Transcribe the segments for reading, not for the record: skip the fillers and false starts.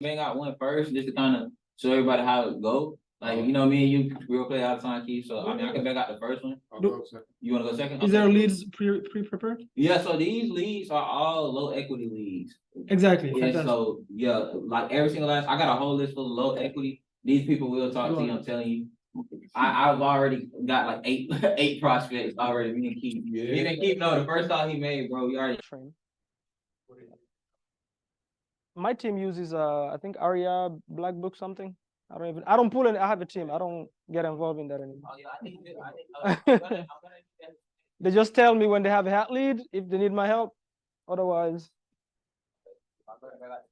bang out one first, just to kind of show everybody how it go. Like, you know, me and you real play all the time, Keith. So I mean, I can bang out the first one. You want to go second? Is there leads pre-prepared? Yeah. So these leads are all low equity leads. Exactly. Yeah. Fantastic. So yeah, like every single last, I got a whole list full of low equity. These people will talk to you. I'm telling you. I've already got like eight prospects already. Me and Keith. Yeah. Me and Keith. No, the first call he made, bro. We already trained. My team uses I think Aria Black Book something. I don't pull any. I have a team. I don't get involved in that anymore. Oh, yeah, they just tell me when they have a hat lead if they need my help. Otherwise,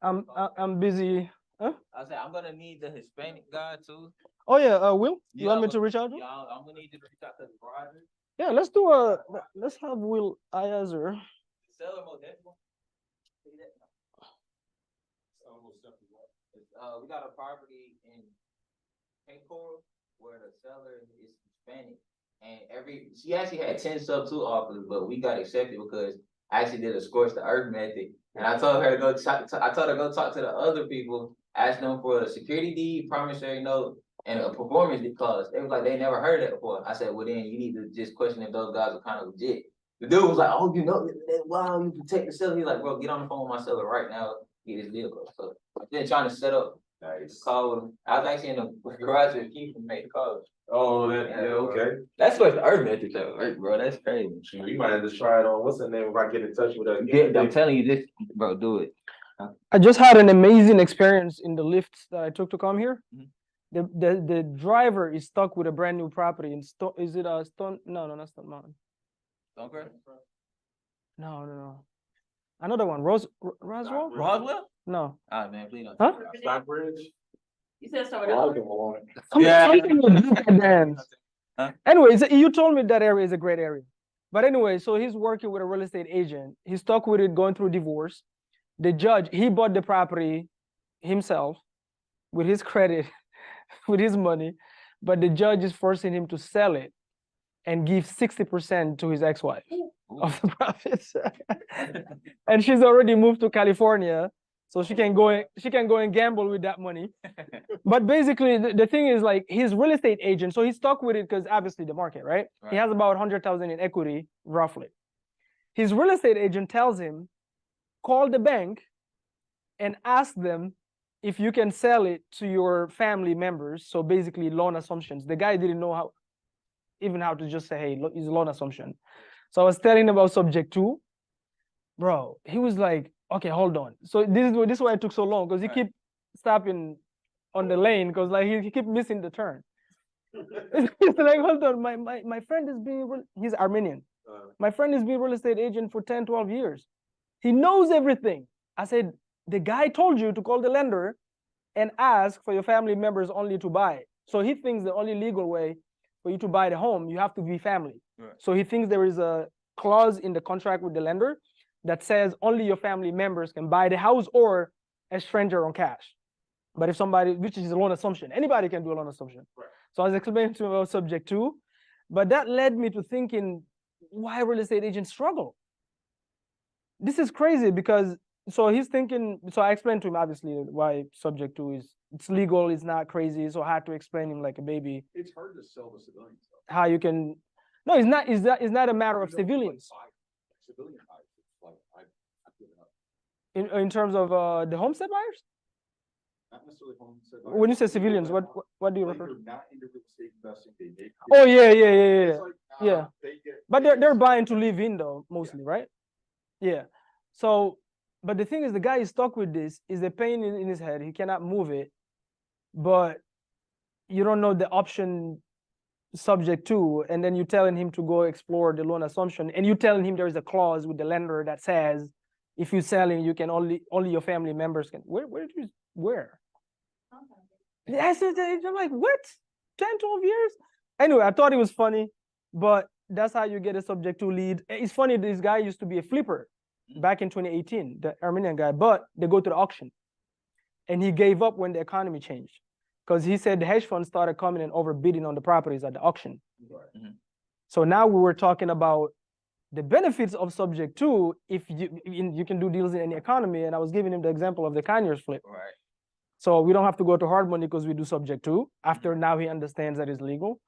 I'm busy. Huh? I said I'm gonna need the Hispanic guy too. Oh yeah, Will. You want me to reach out to? Yeah, I'm gonna need you to reach out to the driver. Yeah, let's have Will Ayazer. Seller definitely. We got a property in Paycor where the seller is Hispanic, and she actually had 10 Subto offers, but we got accepted because I actually did a scorched the earth method, and I told her to go. I told her to go talk to the other people, ask them for a security deed, promissory note, and a performance clause. They was like they never heard of that before. I said, well then you need to just question if those guys are kind of legit. The dude was like, oh, you know, wow, you protect the seller. He's like, bro, get on the phone with my seller right now, get his vehicle. So I've been trying to set up. Nice. Call with him. I was actually in the garage with Keith and made the call. Oh, okay. That's what the earth method though, right, bro? That's crazy. You might have to try it on. What's the name if I get in touch with her? I'm telling you this, bro. Do it. I just had an amazing experience in the lifts that I took to come here. Mm-hmm. The driver is stuck with a brand new property in Stone. Is it a Stone? No, not Stone Mountain. Stonecrest? No. Another one. Roswell? Roswell? No. Ah, man, please don't. Huh? Stockbridge? You said somewhere. Yeah. Anyway, you told me that area is a great area. But anyway, so he's working with a real estate agent. He's stuck with it, going through divorce. The judge, he bought the property himself with his credit, with his money, but the judge is forcing him to sell it and give 60% to his ex-wife of the profits. And she's already moved to California, so she can go and gamble with that money. But basically, the thing is, like, his real estate agent, so he's stuck with it because obviously the market, right? He has about 100,000 in equity, roughly. His real estate agent tells him, call the bank and ask them if you can sell it to your family members. So basically loan assumptions. The guy didn't know how to just say, hey, it's a loan assumption. So I was telling him about subject 2. Bro, he was like, okay, hold on. So this is why it took so long, because he keep stopping on the lane, because like he keep missing the turn. It's like, hold on, my friend is he's Armenian. My friend is being real estate agent for 10, 12 years. He knows everything. I said, the guy told you to call the lender and ask for your family members only to buy. So he thinks the only legal way for you to buy the home, you have to be family. Right. So he thinks there is a clause in the contract with the lender that says only your family members can buy the house or a stranger on cash. But if somebody, which is a loan assumption, anybody can do a loan assumption. Right. So I was explaining to him about subject 2, but that led me to thinking why real estate agents struggle. This is crazy because, so he's thinking, so I explained to him obviously why subject 2 is, it's legal, it's not crazy. So I had to explain him like a baby. It's hard to sell the civilians stuff. How you can, no, it's not a matter of civilians. Civilian buyers, it's like I've given up. In terms of the homestead buyers? Not necessarily homestead buyers. When you say civilians, what do you refer to? Not into real estate investing, they make. Oh yeah. Like, but they're buying to live in though, mostly, right? Yeah. So, but the thing is, the guy is stuck with this, is a pain in his head. He cannot move it, but you don't know the option subject 2, and then you're telling him to go explore the loan assumption, and you're telling him there is a clause with the lender that says if you're selling, you can only your family members can. Where? I said, I'm like, what? 10, 12 years? Anyway, I thought it was funny, but that's how you get a subject 2 lead. It's funny, this guy used to be a flipper back in 2018, the Armenian guy, but they go to the auction. And he gave up when the economy changed, because he said the hedge funds started coming and overbidding on the properties at the auction. Mm-hmm. So now we were talking about the benefits of subject 2 if you can do deals in any economy, and I was giving him the example of the Conyers flip. Right. So we don't have to go to hard money because we do subject to. After now he understands that it's legal.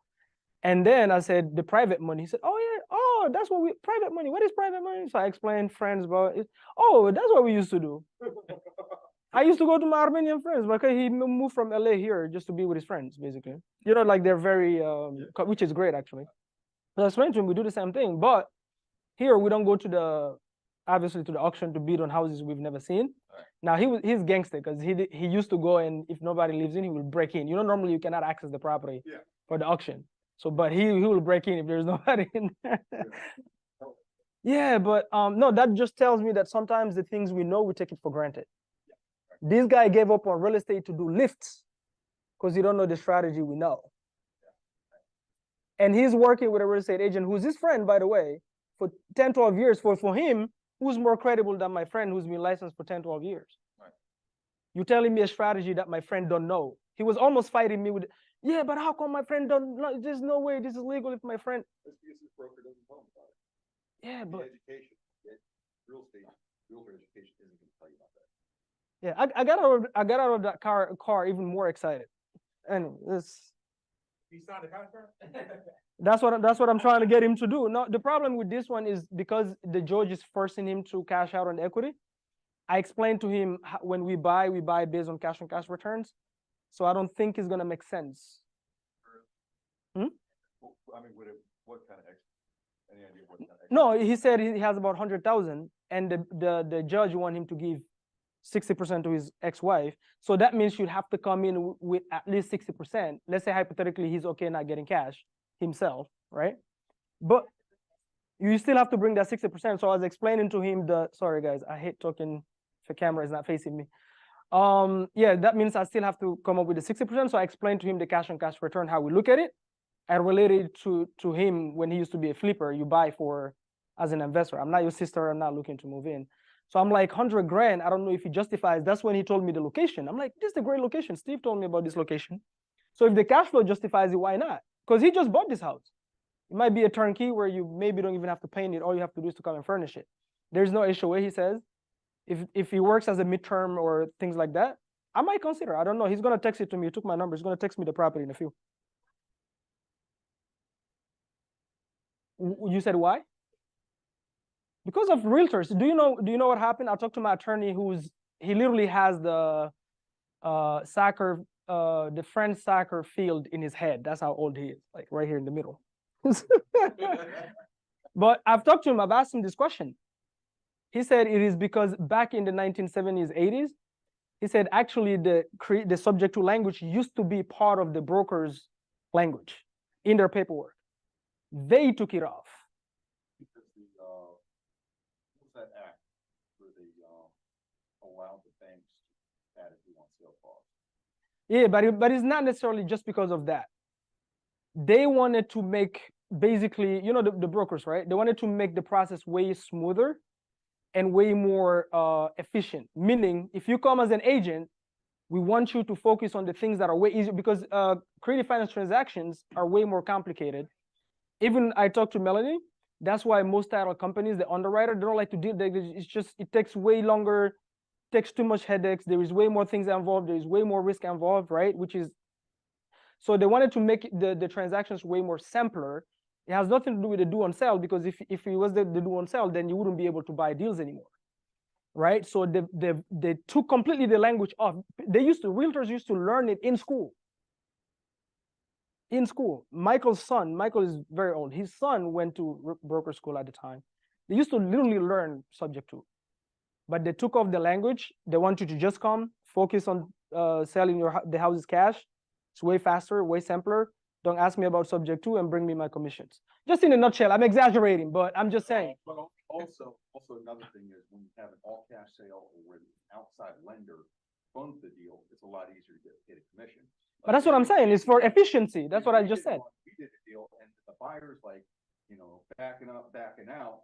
And then I said the private money. He said, "Oh yeah, oh that's what we private money. What is private money?" So I explained friends about it. Oh, that's what we used to do. I used to go to my Armenian friends because he moved from LA here just to be with his friends, basically. You know, like they're very, which is great actually. So I explained to him we do the same thing, but here we don't go to obviously to the auction to bid on houses we've never seen. Right. Now he's gangster because he used to go, and if nobody lives in, he will break in. You know, normally you cannot access the property for the auction. So, but he will break in if there's nobody in there. Yeah, but no, that just tells me that sometimes the things we know, we take it for granted. This guy gave up on real estate to do lifts because he don't know the strategy we know. And he's working with a real estate agent who's his friend, by the way, for 10, 12 years. For him, who's more credible than my friend who's been licensed for 10, 12 years? Right. You're telling me a strategy that my friend don't know. He was almost fighting me with, yeah, but how come my friend don't know? There's no way this is legal if my friend. That's because his broker doesn't tell him about it. Yeah, but education, real estate, realtor education isn't going to tell you about that. Yeah, I got out of that car even more excited. And this. You signed the contract? That's what I'm trying to get him to do. No, the problem with this one is because the judge is forcing him to cash out on the equity. I explained to him when we buy based on cash on cash returns. So I don't think it's gonna make sense. Well, I mean, what kind of any idea what kind of No, he said he has about 100,000, and the judge want him to give 60% to his ex-wife. So that means you'd have to come in with at least 60%. Let's say hypothetically he's okay not getting cash himself, right? But you still have to bring that 60%. So I was explaining to him sorry guys, I hate talking if the camera is not facing me. Yeah, that means I still have to come up with the 60%. So I explained to him the cash on cash return, how we look at it. I related to him when he used to be a flipper. You buy for as an investor. I'm not your sister. I'm not looking to move in. So I'm like 100 grand. I don't know if he justifies. That's when he told me the location. I'm like, this is a great location. Steve told me about this location. So if the cash flow justifies it, why not? Because he just bought this house. It might be a turnkey where you maybe don't even have to paint it. All you have to do is to come and furnish it. There's no HOA, he says. If he works as a midterm or things like that, I might consider. I don't know. He's gonna text it to me. He took my number. He's gonna text me the property in a few. You said why? Because of realtors. Do you know what happened? I talked to my attorney he literally has the the French soccer field in his head. That's how old he is, like right here in the middle. But I've talked to him, I've asked him this question. He said it is because back in the 1970s, 80s, he said actually the subject to language used to be part of the broker's language in their paperwork. They took it off. Because what's that act where they allowed the banks to add it on sale clause? Yeah, but it's not necessarily just because of that. They wanted to make basically, the brokers, right? They wanted to make the process way smoother and way more efficient. Meaning, if you come as an agent, we want you to focus on the things that are way easier because creative finance transactions are way more complicated. Even I talked to Melanie. That's why most title companies, the underwriter, they don't like to deal. It takes way longer, takes too much headaches. There is way more things involved. There is way more risk involved, right? So they wanted to make the transactions way more simpler. It has nothing to do with the do on sell because if it was the do on sell, then you wouldn't be able to buy deals anymore, right? So they took completely the language off. Realtors used to learn it in school. Michael is very old. His son went to broker school at the time. They used to literally learn subject to, but they took off the language. They want you to just come, focus on selling the houses cash. It's way faster, way simpler. Don't ask me about subject to and bring me my commissions. Just in a nutshell, I'm exaggerating, but I'm just saying. But also another thing is when you have an all cash sale or where the outside lender funds the deal, it's a lot easier to get a commission. But that's what I'm saying. It's for efficiency. That's what I just said. We did a deal and the buyer's like, backing up, backing out.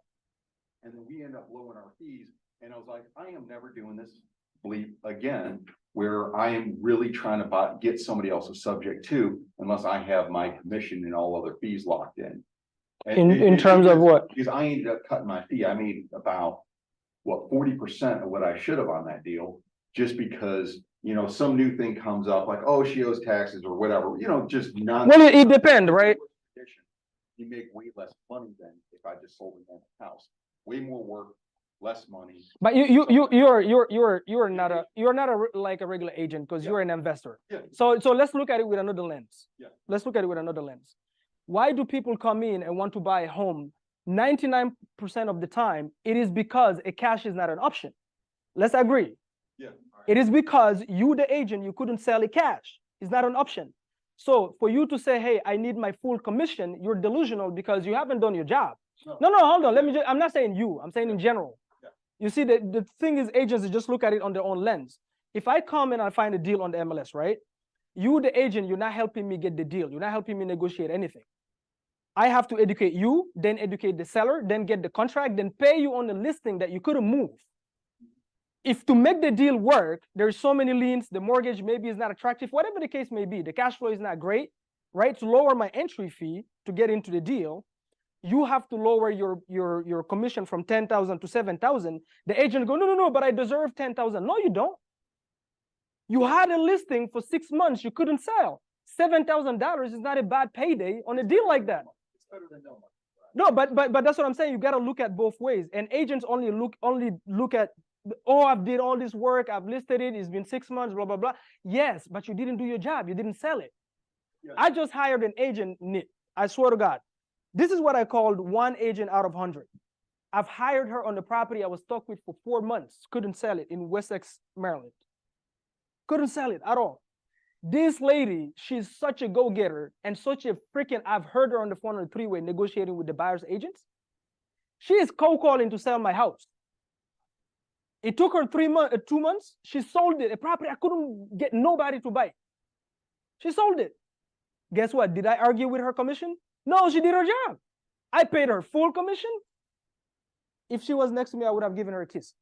And then we end up blowing our fees. And I was like, I am never doing this bleep again, where I am really trying to get somebody else's subject to, unless I have my commission and all other fees locked in. In terms of what? Because I ended up cutting my fee. I made about 40% of what I should have on that deal, just because some new thing comes up, like, oh, she owes taxes or whatever, just not. Well, it depends, right? You make way less money than if I just sold a house, way more work, less money. But you're not like a regular agent because you're an investor. Yeah. So let's look at it with another lens. Yeah. Let's look at it with another lens. Why do people come in and want to buy a home? 99% of the time, it is because a cash is not an option. Let's agree. Yeah. It is because you, the agent, you couldn't sell it cash. It's not an option. So for you to say, hey, I need my full commission, you're delusional because you haven't done your job. No, hold on. I'm not saying you. I'm saying in general. Yeah. You see, the thing is, agents just look at it on their own lens. If I come and I find a deal on the MLS, right? You, the agent, you're not helping me get the deal. You're not helping me negotiate anything. I have to educate you, then educate the seller, then get the contract, then pay you on the listing that you couldn't move. If to make the deal work, there's so many liens, the mortgage maybe is not attractive, whatever the case may be, the cash flow is not great, right? To lower my entry fee to get into the deal, you have to lower your commission from 10,000 to 7,000. The agent go, no, but I deserve 10,000. No, you don't. You had a listing for 6 months, you couldn't sell. $7,000 is not a bad payday on a deal like that. It's better than no money. No, but that's what I'm saying. You got to look at both ways. And agents only look at, oh, I've did all this work, I've listed it, it's been 6 months, blah, blah, blah. Yes, but you didn't do your job. You didn't sell it. Yeah. I just hired an agent, Nick. I swear to God. This is what I called one agent out of 100. I've hired her on the property I was stuck with for 4 months. Couldn't sell it in Wessex, Maryland. Couldn't sell it at all. This lady, she's such a go-getter and such a freaking, I've heard her on the phone on the three-way negotiating with the buyer's agents. She is cold-calling to sell my house. It took her 2 months. She sold it, a property I couldn't get nobody to buy. She sold it. Guess what? Did I argue with her commission? No, she did her job. I paid her full commission. If she was next to me, I would have given her a kiss.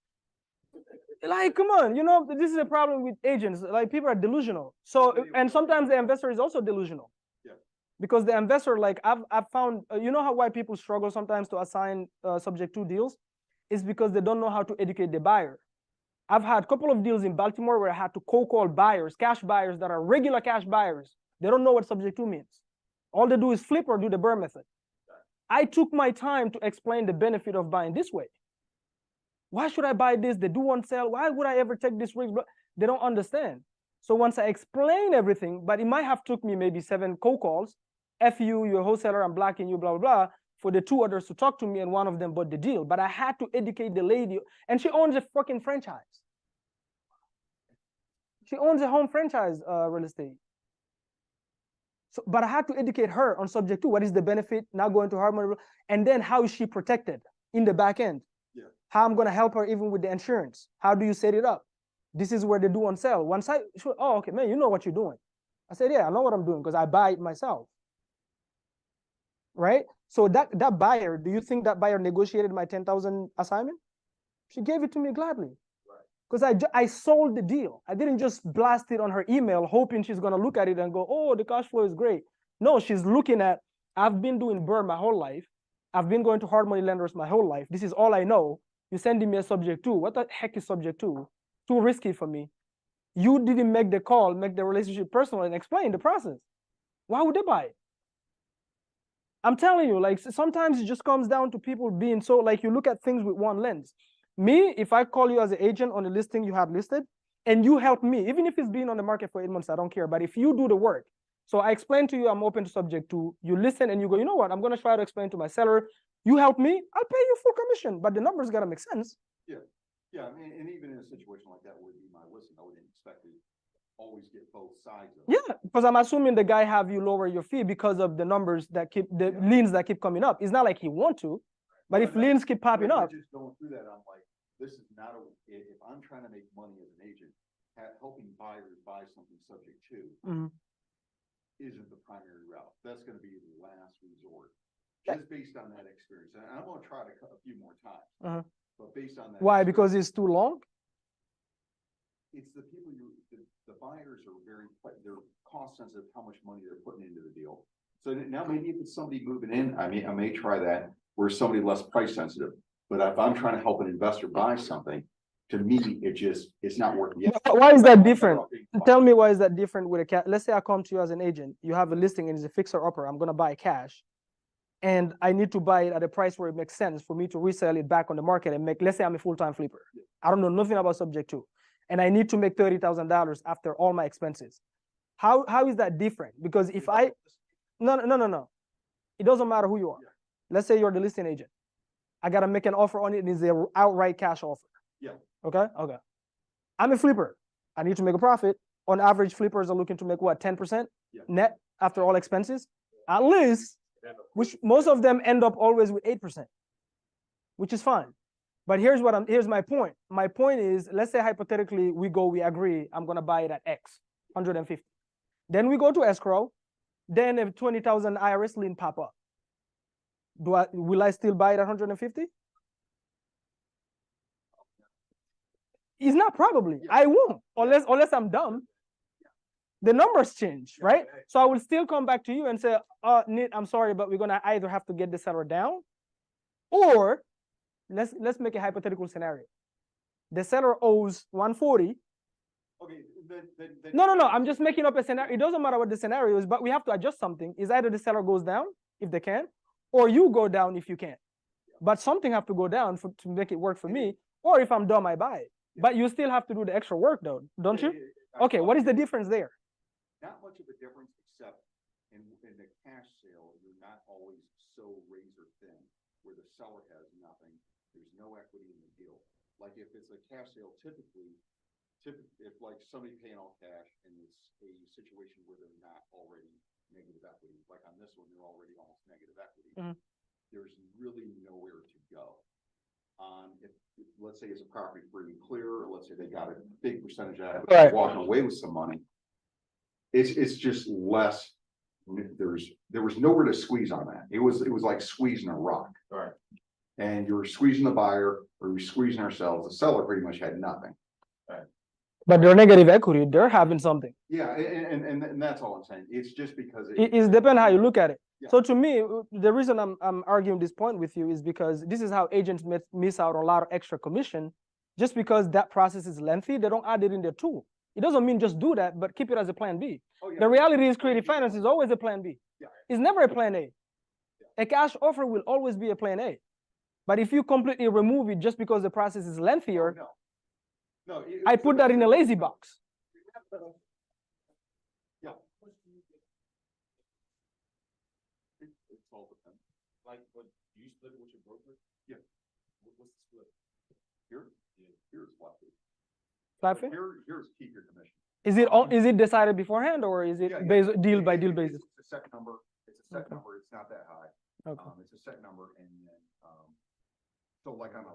Like, come on, this is a problem with agents. Like, people are delusional. So, and sometimes the investor is also delusional. Yeah. Because the investor, like, I've found, why people struggle sometimes to assign subject to deals? Is because they don't know how to educate the buyer. I've had a couple of deals in Baltimore where I had to call buyers, cash buyers that are regular cash buyers. They don't know what subject to means. All they do is flip or do the BRRRR method. I took my time to explain the benefit of buying this way. Why should I buy this? They do want sell. Why would I ever take this risk? They don't understand. So once I explain everything, but it might have took me maybe 7 cold calls, F you, your wholesaler, I'm blocking you, blah, blah, blah, for the 2 others to talk to me and one of them bought the deal. But I had to educate the lady, and she owns a fucking franchise. She owns a home franchise real estate. So, but I had to educate her on subject to what is the benefit, not going to harm, and then how is she protected in the back end? Yeah. How I'm going to help her even with the insurance. How do you set it up? This is where they do on sale. Once oh, okay, man, you know what you're doing. I said, yeah, I know what I'm doing because I buy it myself. Right? So that buyer, do you think that buyer negotiated my 10,000 assignment? She gave it to me gladly. Because I sold the deal. I didn't just blast it on her email, hoping she's going to look at it and go, oh, the cash flow is great. No, she's looking at, I've been doing BRRRR my whole life. I've been going to hard money lenders my whole life. This is all I know. You're sending me a subject to. What the heck is subject to? Too risky for me. You didn't make the call, make the relationship personal and explain the process. Why would they buy it? I'm telling you, like, sometimes it just comes down to people being so, like, you look at things with one lens. Me, if I call you as an agent on a listing you have listed, and you help me, even if it's been on the market for 8 months, I don't care. But if you do the work, so I explain to you, I'm open to subject to, you listen and you go, you know what, I'm going to try to explain to my seller. You help me, I'll pay you full commission, but the numbers got to make sense. Yeah. Yeah. I mean, and even in a situation like that would be my listen. I wouldn't expect to always get both sides of it. Yeah, because I'm assuming the guy have you lower your fee because of the numbers that keep, the liens that keep coming up. It's not like he want to, but if liens keep popping up. Just going through that, I'm like, this is not if I'm trying to make money as an agent, helping buyers buy something subject to isn't the primary route. That's going to be the last resort. Just based on that experience. And I'm going to try to cut a few more times. But based on that. Why? Because it's too long? It's the people the buyers are they're cost sensitive how much money they're putting into the deal. So now maybe if it's somebody moving in, I may try that where somebody less price sensitive. But if I'm trying to help an investor buy something, to me, it's not working. Why is that different? Tell me why is that different with a cash? Let's say I come to you as an agent. You have a listing and it's a fixer upper. I'm gonna buy cash, and I need to buy it at a price where it makes sense for me to resell it back on the market and make. Let's say I'm a full-time flipper. I don't know nothing about subject to, and I need to make $30,000 after all my expenses. How is that different? Because if I no, it doesn't matter who you are. Let's say you're the listing agent. I gotta make an offer on it, and it's an outright cash offer. Yeah. Okay. I'm a flipper. I need to make a profit. On average, flippers are looking to make what, 10% net after all expenses? At least, which most of them end up always with 8%, which is fine. But here's my point. My point is, let's say hypothetically we agree, I'm gonna buy it at X, 150. Then we go to escrow, then if 20,000 IRS lien pop up, will I still buy it at 150? It's not probably. I won't, unless I'm dumb. The numbers change, right? So I will still come back to you and say, Nate, I'm sorry, but we're gonna either have to get the seller down, or let's make a hypothetical scenario. The seller owes 140. Okay. No. I'm just making up a scenario. It doesn't matter what the scenario is, but we have to adjust something. Is either the seller goes down if they can, or you go down if you can. But something have to go down to make it work for me. Or if I'm dumb, I buy it. But you still have to do the extra work, though, don't you? Okay. What is the difference there? Not much of a difference, except in the cash sale, you're not always so razor thin, where the seller has nothing. There's no equity in the deal. Like if it's a cash sale, typically, if like somebody paying all cash and it's a situation where they're not already negative equity, like on this one, they're already almost negative equity. There's really nowhere to go. If let's say it's a property free and clear, or let's say they got a big percentage out of it, walking away with some money. It's just less. There was nowhere to squeeze on that. It was like squeezing a rock. Right. And you were squeezing the buyer, or you were squeezing ourselves. The seller pretty much had nothing. Right. But they're negative equity. They're having something. Yeah, and that's all I'm saying. It's just because It's depends how you look at it. Yeah. So to me, the reason I'm arguing this point with you is because this is how agents miss out on a lot of extra commission, just because that process is lengthy. They don't add it in their tool. It doesn't mean just do that, but keep it as a plan B. Oh, yeah. The reality is creative finance is always a plan B. Yeah. It's never a plan A. A cash offer will always be a plan A. But if you completely remove it just because the process is lengthier, No, I put that in a lazy box. Yeah. It's all depends. Like, what, you split it with your broker? Yeah. What's the split? Here? Here's flat fee. Flat fee? Here's keep your commission. Is it decided beforehand, or is it based deal by deal basis? It's a set number. It's a set number. It's not that high. Okay. It's a set number, and then so like on a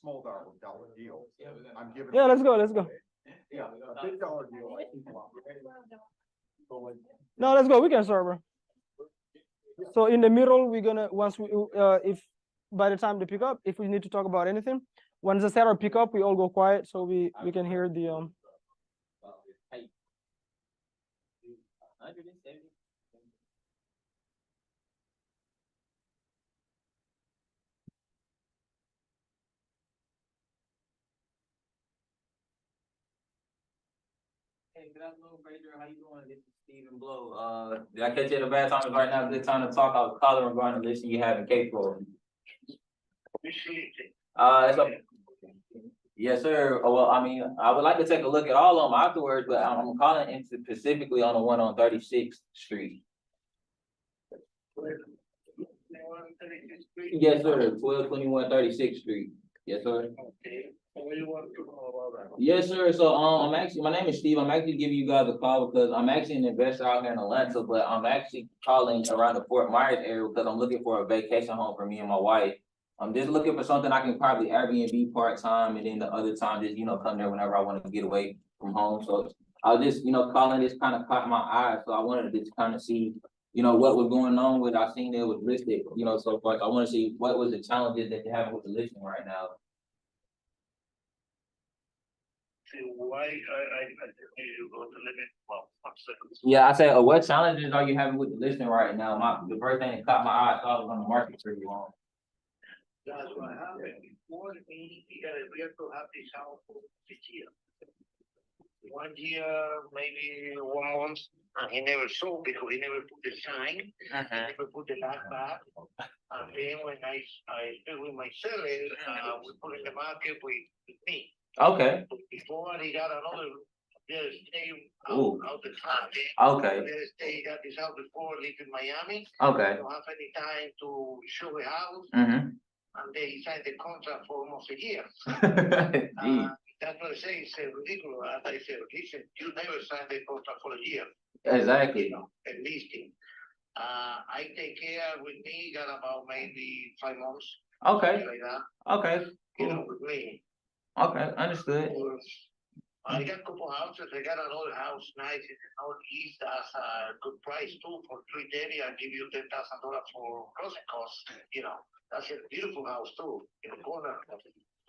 small dollar deal, I'm giving. Yeah, let's go. Yeah, a big dollar deal. I think a lot. So like, No, let's go. We can start, bro. So in the middle, we're gonna if by the time they pick up, if we need to talk about anything, once the seller pick up, we all go quiet so we can hear the Hey, good afternoon, Fraser. How you doing? This is Stephen Blow. Did I catch you at a bad time? Is right now a good time to talk? I was calling regarding the listing you have in Cape Coral. Yes, sir. Well, I mean, I would like to take a look at all of them afterwards, but I'm calling into specifically on the one on 36th Street. Yes, sir. 1221 36th Street. Yes, sir. Yes, sir. So my name is Steve. I'm actually giving you guys a call because I'm actually an investor out here in Atlanta, but I'm actually calling around the Fort Myers area because I'm looking for a vacation home for me and my wife. I'm just looking for something I can probably Airbnb part-time, and then the other time just, come there whenever I want to get away from home. So I was just, calling, this kind of caught my eye. So I wanted to just kind of see, what was going on with, I seen it was listed, so far. I want to see what was the challenges that you're having with the listing right now. Yeah, I said, what challenges are you having with the listing right now? The first thing that caught my eye, I thought it was on the market pretty long. before me, we have to have this house for 6 years. 1 year, maybe once, and he never sold because he never put the sign, he never put the last back. And then when I speak with my seller, we put in the market with me. Okay, But before he got another real estate Ooh. out the top. okay, Real estate got this house before leaving Miami. okay. Don't have any time to show the house. Mm-hmm. And they signed the contract for almost a year. Gee, That's what I say, it's ridiculous. And I said, listen, you never signed the contract for a year, exactly. at least. I take care with me, got about maybe 5 months. Okay, something like that, okay, cool. with me. Okay, understood. I got a couple houses. I got another house nice in the northeast. That's a good price too for 330. I'll give you $10,000 for closing costs. That's a beautiful house too in the corner.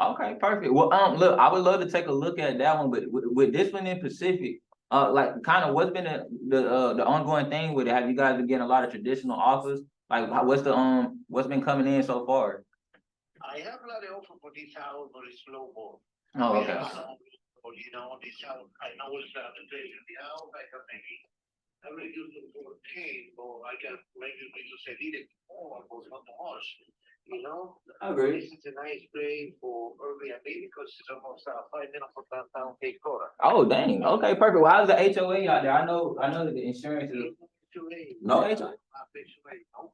Okay, perfect. Well, look, I would love to take a look at that one, but with this one in Pacific, like, kind of what's been the ongoing thing with it? Have you guys been getting a lot of traditional offers? Like, what's been coming in so far? I have a lot of offer for this house, but it's low ball. Oh, okay. But this house, I know it's the place in the house. I reduced it to 14, but I can maybe to say it more, but not too much. I agree. This is a nice place for Airbnb because it's almost 5 minutes from downtown Cape Coral. Oh, dang. Okay, perfect. Well, how's the HOA out there? I know that the insurance is no HOA.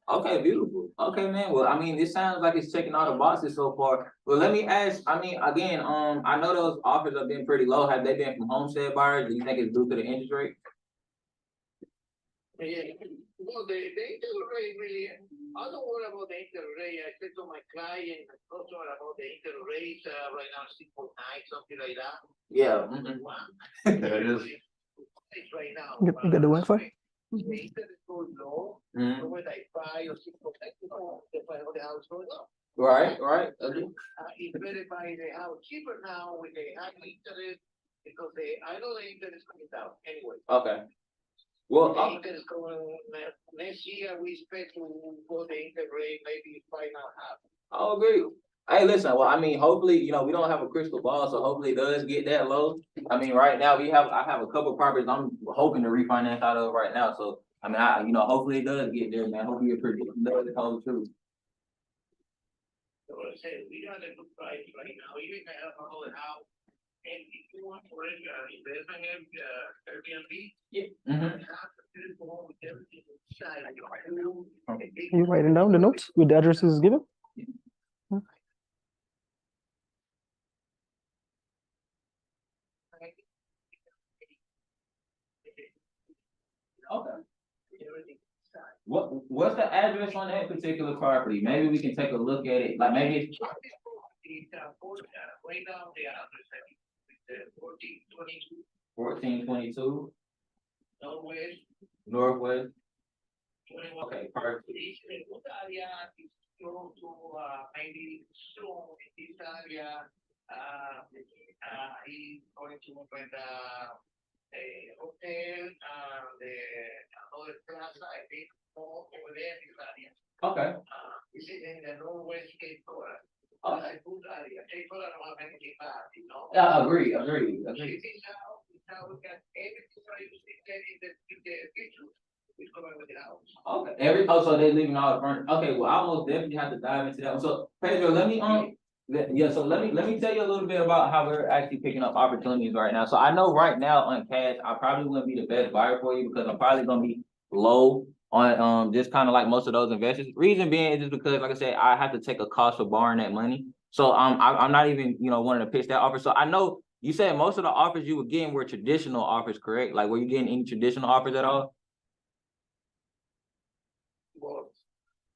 Okay, beautiful. Okay, man. Well, I mean, it sounds like it's checking all the boxes so far. Well, let me ask. I mean, again, I know those offers have been pretty low. Have they been from homestead buyers? Do you think it's due to the interest rate? Yeah, well, the interest rate really, I don't worry about the interest rate. I said to my client, also about the interest rate, right now, 6.9, something like that. Yeah. That is. It's right now. You got the Wi-Fi? The interest is going low, Mhm. so when I 5 or 6%, the price of the house going up. Right. It's better buy the house cheaper now with the high interest, because I know the interest is coming down anyway. Okay. Well, The interest going, next year, we expect to go the interest rate maybe 5.5. I'll agree. Hey, listen. Well, I mean, hopefully, we don't have a crystal ball, so hopefully it does get that low. I mean, right now I have a couple properties I'm hoping to refinance out of right now. So, I mean, hopefully it does get there, man. Hopefully it does hold true. So I said, we got a good price right now, even if I have another house. And if you want for investment in Airbnb, Yeah. I have a beautiful home with everything inside. Are you writing down the notes with the addresses given? Okay. What's the address on that particular property? Maybe we can take a look at it. Like maybe it's Right now, the address is 1422 1422 Northwest. Northwest. 21. Okay, perfect. This good area is close to maybe soon in this area. He's going to open a hotel and another plaza, I think, over there in this area. Okay. This is in the Northwest Cape Coral. Okay. That's a good area. Cape Coral don't have anything bad, Yeah, I agree. Now we got everything I used to get in the picture. It's going with the house. Okay. So they're leaving all the furniture. Okay, well, I almost definitely have to dive into that one. So Pedro, let me so let me tell you a little bit about how we're actually picking up opportunities right now. So I know right now on cash, I probably wouldn't be the best buyer for you because I'm probably gonna be low on just kind of like most of those investors. Reason being is just because, like I said, I have to take a cost for borrowing that money. So I'm not even wanting to pitch that offer. So I know you said most of the offers you were getting were traditional offers, correct? Like, were you getting any traditional offers at all? Well,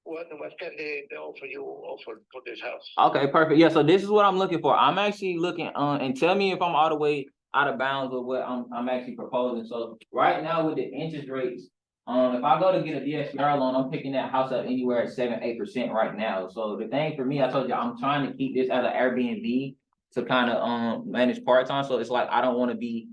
what can they offer you offer for this house? Okay, perfect. Yeah, so this is what I'm looking for. I'm actually looking and tell me if I'm all the way out of bounds with what I'm actually proposing. So right now with the interest rates, if I go to get a DSCR loan, I'm picking that house up anywhere at 7-8% right now. So the thing for me, I told you, I'm trying to keep this as an Airbnb to kind of manage part-time. So it's like I don't want to be,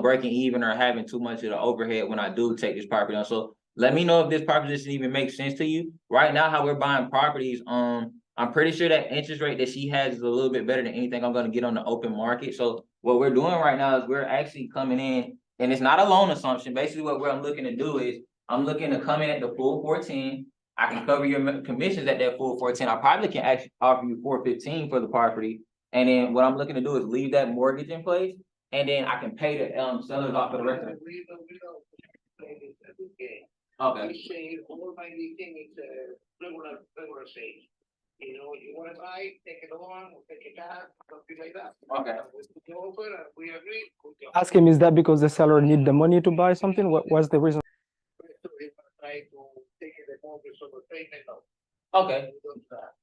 breaking even or having too much of the overhead when I do take this property on. So let me know if this proposition even makes sense to you. Right now, how we're buying properties, I'm I'm pretty sure that interest rate that she has is a little bit better than anything I'm gonna get on the open market. So what we're doing right now is we're actually coming in, and it's not a loan assumption. Basically, what I'm looking to do is I'm looking to come in at the full 14. I can cover your commissions at that full 14. I probably can actually offer you 415 for the property. And then what I'm looking to do is leave that mortgage in place, and then I can pay the sellers off for the rest of it. We don't play this as a game. Okay. We say all my thing is regular sales. You know, you wanna buy, take it on, take it out, something like that. Okay. We put the offer and we agree. we go. Ask him, is that because the seller need the money to buy something? What's the reason? So we try to take the mortgage on the payment of. Okay.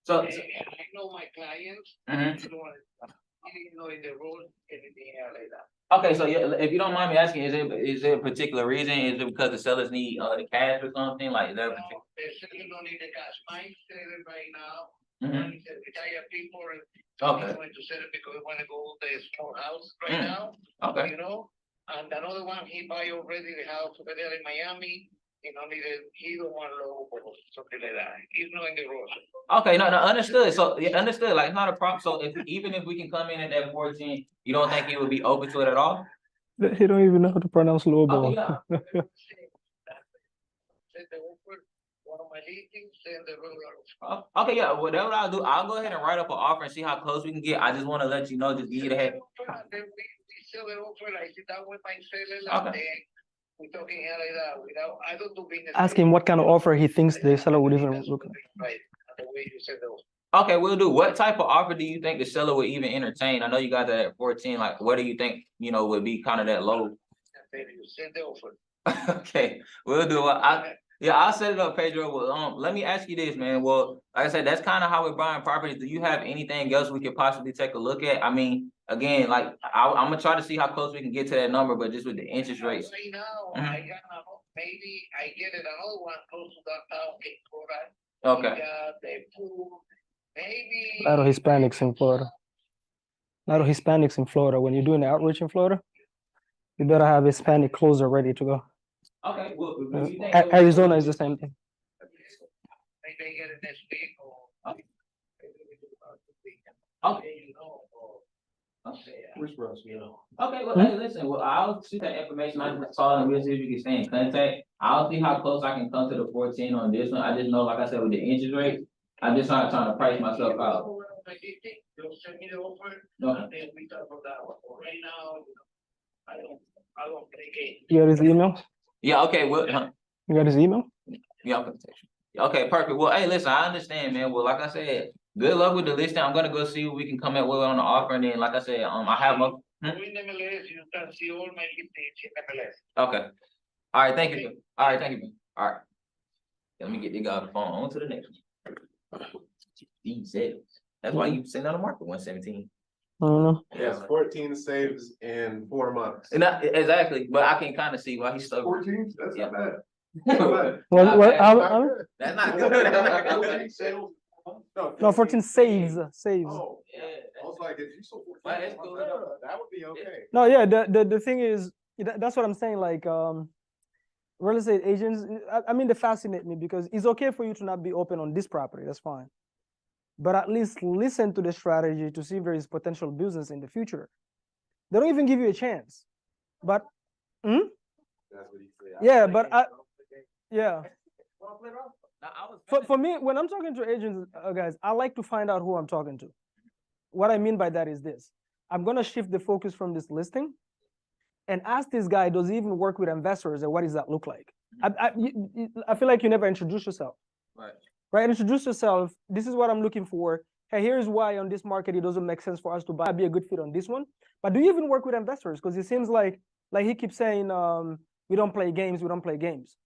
So, I know my clients, mhm. you know, in the road, anything like that. Okay, so yeah, if you don't mind me asking, is there a particular reason? Is it because the sellers need the cash or something? Like, is there a No, particular? they certainly don't need the cash. Mine selling right now. Mhm. He said, retired people and Okay. he's going to sell it because we want to go to the small house right Mm. now, Okay. you know? And another one, he buy already the house over there in Miami. He don't need it, he don't want low or something like that. He's not in the road. Okay, no, understood. So, yeah, understood. Like, it's not a problem. So, even if we can come in at that 14, you don't think he would be open to it at all? He don't even know how to pronounce Okay, lowball. yeah. Send the offer, one of my listings, send the regular. Okay, yeah. Whatever I'll do, I'll go ahead and write up an offer and see how close we can get. I just want to let you know, just give you the head. Then we sell the offer, I sit down with my seller, and Okay. then we talking here like that, without, I don't do business. Ask him what kind of offer he thinks the seller would even look at. Right, the way you said the offer. Okay, we'll do. What type of offer do you think the seller would even entertain? I know you got that at 14. Like, what do you think, would be kind of that low? And then you send the offer. Okay, we'll do. I'll set it up, Pedro. Well, let me ask you this, man. Well, like I said, that's kind of how we're buying properties. Do you have anything else we could possibly take a look at? I mean, again, like I'm gonna try to see how close we can get to that number, but just with the interest rates. Right now, Mhm. I got maybe I get it another one close to downtown Cape Coral. Okay. We got the pool, maybe. A lot of Hispanics in Florida. A lot of Hispanics in Florida. When you're doing outreach in Florida, you better have Hispanic closer ready to go. Okay. Well, do you think Arizona is the same thing. Maybe they get it next week or. Okay. Which Russ, you know? Okay, well, hey, listen, well, I'll see that information. I just saw and we'll see if we can stay in contact. I'll see how close I can come to the 14 on this one. I just know, like I said, with the interest rate, I'm just not trying to price myself out. They'll send me the offer, Okay. and then we talk about that one. Right now, I don't play games. You got his email? Yeah, okay, well, You got his email? yeah, I'm gonna text you. Okay, perfect. Well, hey, listen, I understand, man. Well, like I said, good luck with the listing. I'm gonna go see what we can come up with on the offer, and then, like I said, I have a. Go in MLS, you can see all my listings in MLS. Okay. All right, thank you. All right, thank you. All right. Let me get the guy on the phone. On to the next one. These sales. That's why you sitting on the market 117. I don't know. Yes, 14 saves in 4 months. Exactly, but I can kind of see why he's stuck. 14? That's Yeah. not bad. Not What, bad. That's That's not good. That's not good. 14 sales? no, 14 saves. Saves. Oh, Yeah. I was like, if you sold 14, Well, that's cool. that would be okay. No, yeah, the thing is, that's what I'm saying, like, real estate agents, I mean, they fascinate me because it's okay for you to not be open on this property, that's fine. But at least listen to the strategy to see if there is potential business in the future. They don't even give you a chance. But, That's what he said. yeah, but yeah. Now, I was For me, when I'm talking to agents, guys, I like to find out who I'm talking to. What I mean by that is this. I'm gonna shift the focus from this listing and ask this guy, does he even work with investors and what does that look like? I feel like you never introduce yourself. Right, introduce yourself. This is what I'm looking for. Hey, here's why on this market it doesn't make sense for us to buy. Be a good fit on this one. But do you even work with investors? Because it seems like he keeps saying we don't play games. We don't play games.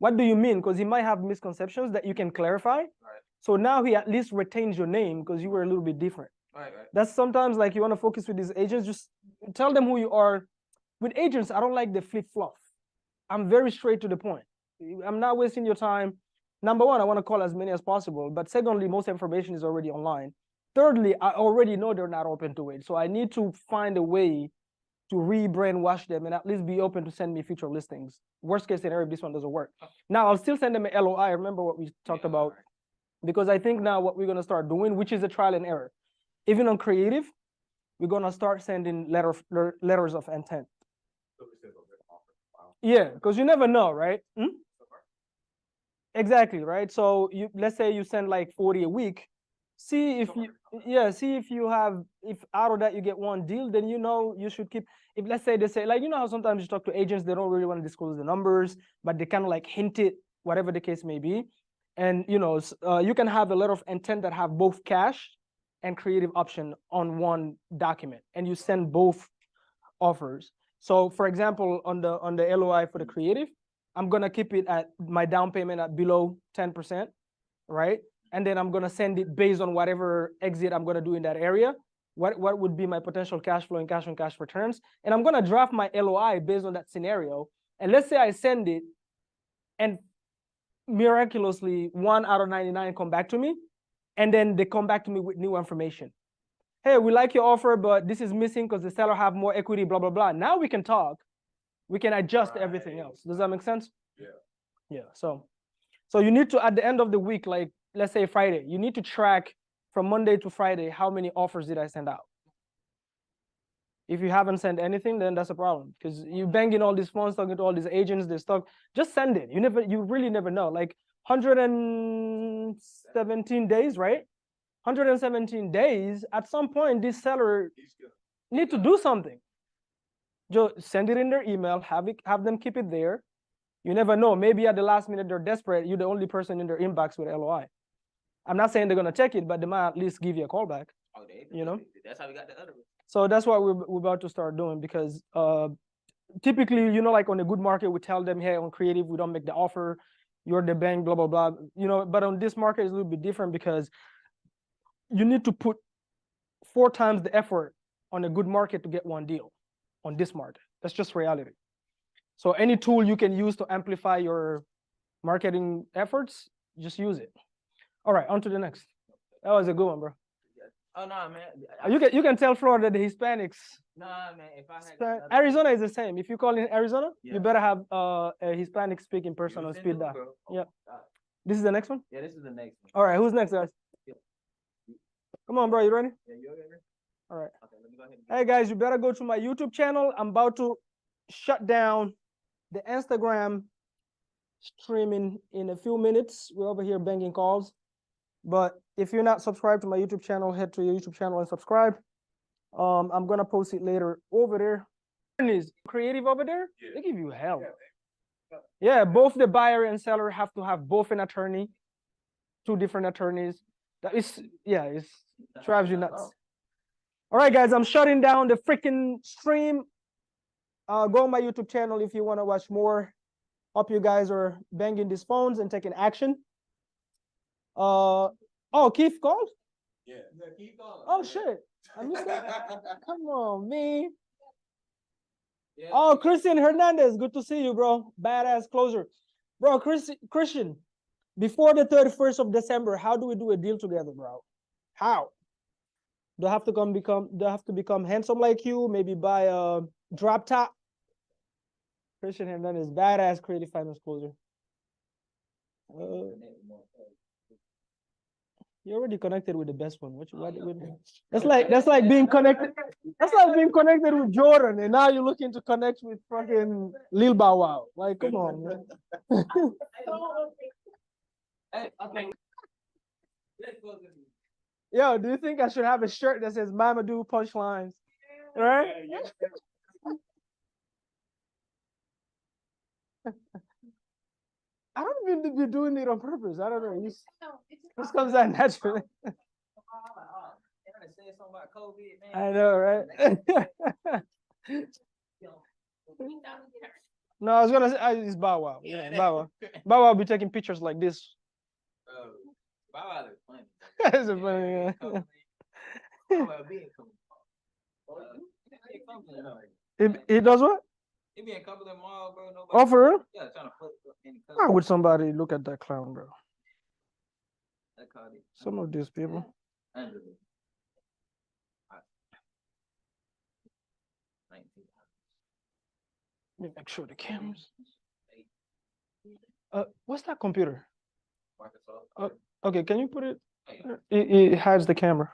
What do you mean? Because he might have misconceptions that you can clarify. So now he at least retains your name because you were a little bit different. That's sometimes like you want to focus with these agents. Just tell them who you are. With agents, I don't like the flip fluff. I'm very straight to the point. I'm not wasting your time. Number one, I want to call as many as possible. But secondly, most information is already online. Thirdly, I already know they're not open to it. So I need to find a way to re-brainwash them and at least be open to send me future listings. Worst case scenario, if this one doesn't work. Now, I'll still send them an LOI. Remember what we talked about. because I think now what we're gonna start doing, which is a trial and error, even on creative, we're gonna start sending letters of intent. So it says over there, offer. Wow. Yeah, because you never know, right? Exactly, right? So you, let's say you send like 40 a week. See if you, yeah, see if you have, if out of that you get one deal, then you know you should keep. If let's say they say, like, you know how sometimes you talk to agents, they don't really want to disclose the numbers, but they kind of like hint it, whatever the case may be. And you know, you can have a letter of intent that have both cash and creative option on one document, and you send both offers. So for example, on the LOI for the creative, I'm gonna keep it at my down payment at below 10%, right? And then I'm gonna send it based on whatever exit I'm gonna do in that area. What would be my potential cash flow and cash on cash returns? And I'm gonna draft my LOI based on that scenario. And let's say I send it, and miraculously 1 out of 99 come back to me, and then they come back to me with new information. Hey, we like your offer, but this is missing because the seller have more equity, blah, blah, blah. Now we can talk. We can adjust everything else. Does that make sense? Yeah. Yeah. So you need to, at the end of the week, like let's say Friday, you need to track from Monday to Friday, how many offers did I send out? If you haven't sent anything, then that's a problem, because you banging all these phones, talking to all these agents, this stuff. Just send it. You really never know. Like 117 days, right? 117 days. At some point, this seller need to do something. Just send it in their email. Have them keep it there. You never know. Maybe at the last minute they're desperate. You're the only person in their inbox with LOI. I'm not saying they're gonna check it, but they might at least give you a call back. Oh, You know? That's how we got the other one. So that's what we're about to start doing, because typically, you know, like on a good market, we tell them, hey, on creative, we don't make the offer. You're the bank, blah, blah, blah. You know, but on this market, it's a little bit different, because you need to put 4 times the effort on a good market to get one deal on this market. That's just reality. So any tool you can use to amplify your marketing efforts, just use it. All right, on to the next. That was a good one, bro. Oh no, man. You can tell Florida the Hispanics. Nah, man. If I had Arizona is the same. If you call in Arizona, Yeah. you better have a Hispanic speaking person on speed dial. Yeah. This is the next one? Yeah, this is the next one. All right, who's next, guys? Come on, bro, you ready? Yeah, you okay? All right. Okay, let me go ahead. Hey guys, you better go to my YouTube channel. I'm about to shut down the Instagram streaming in a few minutes. We're over here banging calls. But if you're not subscribed to my YouTube channel, head to your YouTube channel and subscribe. I'm gonna post it later over there. Is creative over there? Yeah. They give you hell. Yeah, Yeah, both the buyer and seller have to have both an attorney, 2 different attorneys. That is, yeah, it drives you nuts. All right, guys, I'm shutting down the freaking stream. Go on my YouTube channel if you want to watch more. Hope you guys are banging these phones and taking action. Oh, Keith called? Yeah. Keep going. Oh, shit. I missed that. Come on, me. Yeah. Oh, Christian Hernandez, good to see you, bro. Badass closer. Bro, Christian, before the 31st of December, how do we do a deal together, bro? How? Do I have to become handsome like you? Maybe buy a drop top? Christian Hernandez, badass creative finance closer. You already connected with the best one. That's like being connected. That's like being connected with Jordan, and now you're looking to connect with fucking Lil Bow Wow. Like, come on, man. Hey, okay. Yo, do you think I should have a shirt that says "Mama do punchlines"? Right? I don't even be doing it on purpose. I don't know. This comes out naturally. I know, right? No, I was gonna say it's Bow Wow. Yeah, Bow Wow. Bow Wow be taking pictures like this. Bow Wow is funny. It's a funny, yeah. Bow Wow being cool. He does what? He be in Cumberland Mall, bro. Nobody. Oh, for real? Yeah, trying to flip any Why would somebody look at that clown, bro? That called it. Some of these people. Under the 19. Let me make sure the cameras. What's that computer? Microsoft. Okay, can you put it? It hides the camera.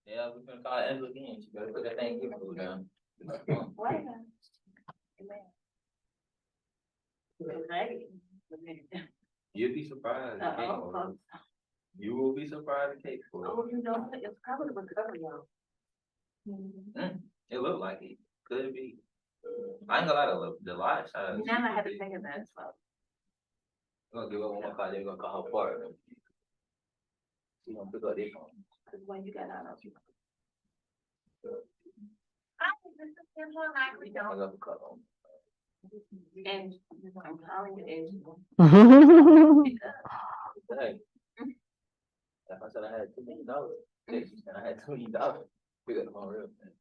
Yeah, we're gonna call Angela again. She better put that thing here food down. You'll be surprised. The cake for it. You will be surprised the cake for it. Oh, you know, it's probably recovery, y'all. It looked like it. Could be. I ain't gonna lie to the live side. Now I have to think of that as well. We're gonna give her one more call. They're gonna call her partner. She gonna pick up their phone. Cause when you got out of. Hang up the call. And I'm calling you, Hey. If I said I had $2 million, and I had $2 million, pick up the phone real fast.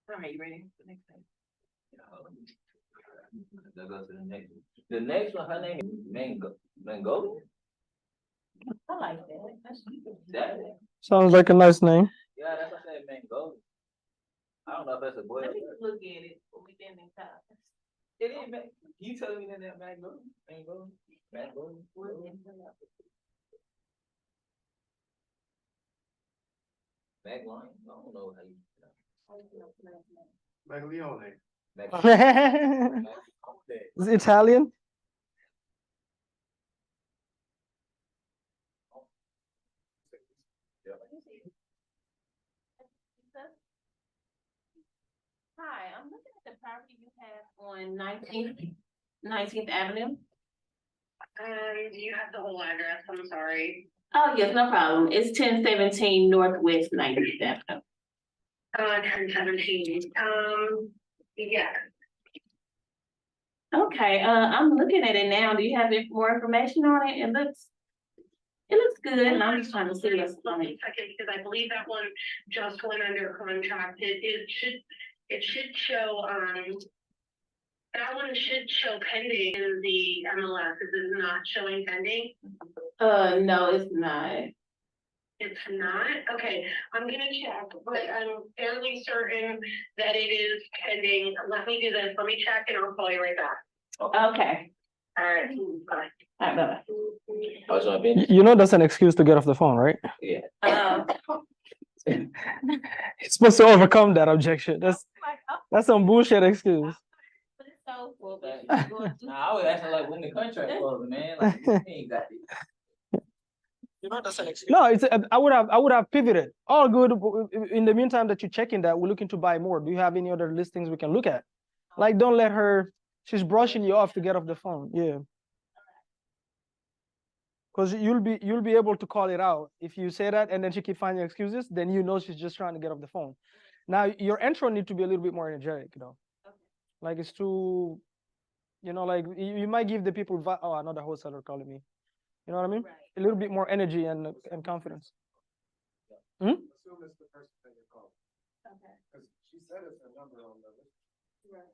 all right, you ready for the next thing? Let's go to the next one. The next one, her name is Mango. I like that. That's That, Sounds like a nice name. yeah, that's what I said, Mango. I don't know if that's a boy or Let me girl. look at it when we get in time. It ain't man. You telling me that Mango? Mango? Mango? Magline? I don't know how you. Maglione. It's Italian. Hi, I'm looking at the property you have on 19th Avenue. Do you have the whole address? I'm sorry. Oh, yes, no problem. It's 1017 Northwest 19th Avenue. 1017. Yeah. Okay, I'm looking at it now. Do you have more information on it? It looks good, and I'm just trying to see what's on it. Second, because I believe that one just went under contract. It should show, that one should show pending in the MLS. Is it not showing pending? No, it's not. It's not? Okay, I'm gonna check, but I'm fairly certain that it is pending. Let me do this. Let me check and I'll call you right back. Okay, All right, bye. all right, bye-bye. I was on business. You know that's an excuse to get off the phone, right? Yeah. You're supposed to overcome that objection. That's some bullshit excuse. But it's so full, but you can go and do- Nah, I was asking like when the contract was, man. Like, you ain't got it. You know that's an excuse. No, it's I would have pivoted. All good. In the meantime that you're checking that, we're looking to buy more. Do you have any other listings we can look at? Like, don't let her. She's brushing you off to get off the phone. Yeah. Because you'll be able to call it out if you say that, and then she keep finding excuses. Then you know she's just trying to get off the phone. Now your intro need to be a little bit more energetic, you know. Like it's too, you know, like you might give the people. Oh, another wholesaler calling me. You know what I mean? Right. A little bit more energy and confidence. Assume it's the person that you're calling, Okay. because she said it's a number on the list. Right.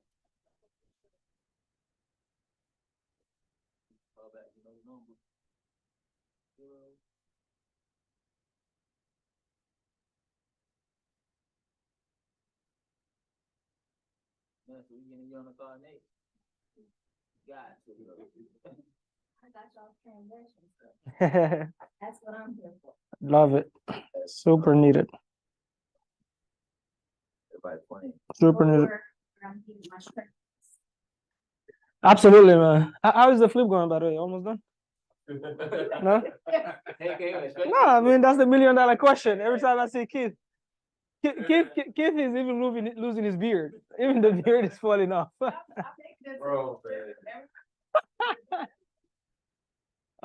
Call back, you know, number. Man, so we getting you on the call next. God. I got y'all transactions. That's what I'm here for. Love it. Super needed. Everybody playing. Super needed. I'm keeping my strength. Absolutely, man. How is the flip going, by the way? Almost done? No? No, I mean, that's the $1 million question. Every time I see Keith is even losing his beard. Even the beard is falling off. Bro,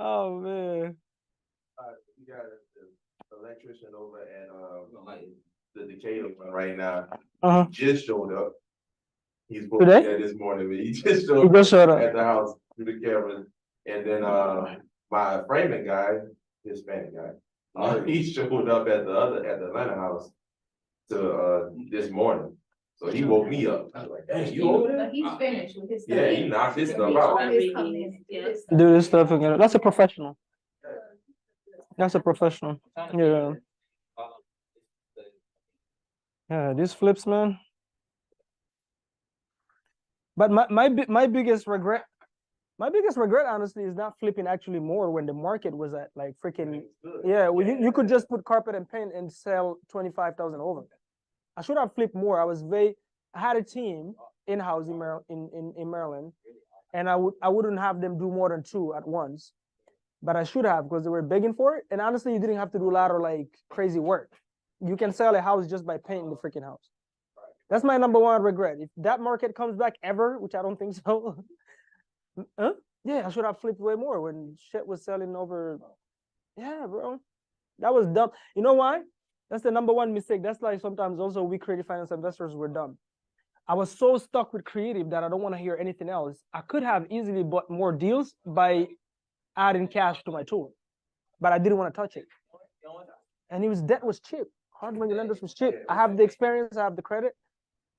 Oh, man. You got the electrician over at the Decatur one right now. Uh-huh. He just showed up. He's supposed Today? to be there this morning, but he just He showed just showed up. at the house through the camera. And then my framing guy, Hispanic guy, he showed up at the Atlanta house to, this morning. So he woke me up. I was like, dang, you over there? But he's finished with his stuff. Yeah, he knocked his stuff He's out. always come in and do his stuff. Do this stuff again. That's a professional. That's a professional. Yeah. Yeah, these flips, man. But my biggest regret, honestly, is not flipping actually more when the market was at like freaking, yeah, well, you could just put carpet and paint and sell 25,000 over. I should have flipped more. I had a team in-house in Maryland, and I wouldn't have them do more than 2 at once, but I should have, because they were begging for it. And honestly, you didn't have to do a lot of like crazy work. You can sell a house just by painting the freaking house. That's my number one regret. If that market comes back ever, which I don't think so, yeah, I should have flipped way more when shit was selling over. Yeah, bro, that was dumb. You know why? That's the number one mistake. That's like sometimes also we creative finance investors were dumb. I was so stuck with creative that I don't want to hear anything else. I could have easily bought more deals by adding cash to my tool, but I didn't want to touch it. And debt was cheap. Hard money lenders was cheap. I have the experience, I have the credit,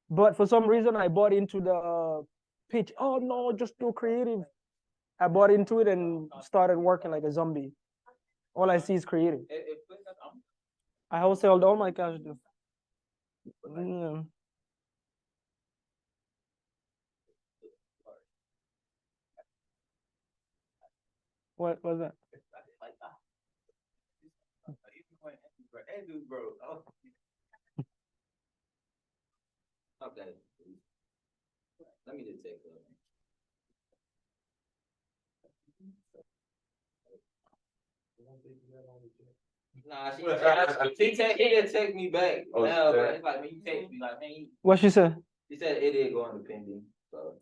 but for some reason I bought into the pitch. Oh no, just do creative. I bought into it and started working like a zombie. All I see is creative. I wholesaled all my cash. Yeah. What was that? Okay. Let me just take a. Nah, she didn't text me back. Oh, No, she but said? it's like when you text me, like, man, What she said? she said it did go on the pending. So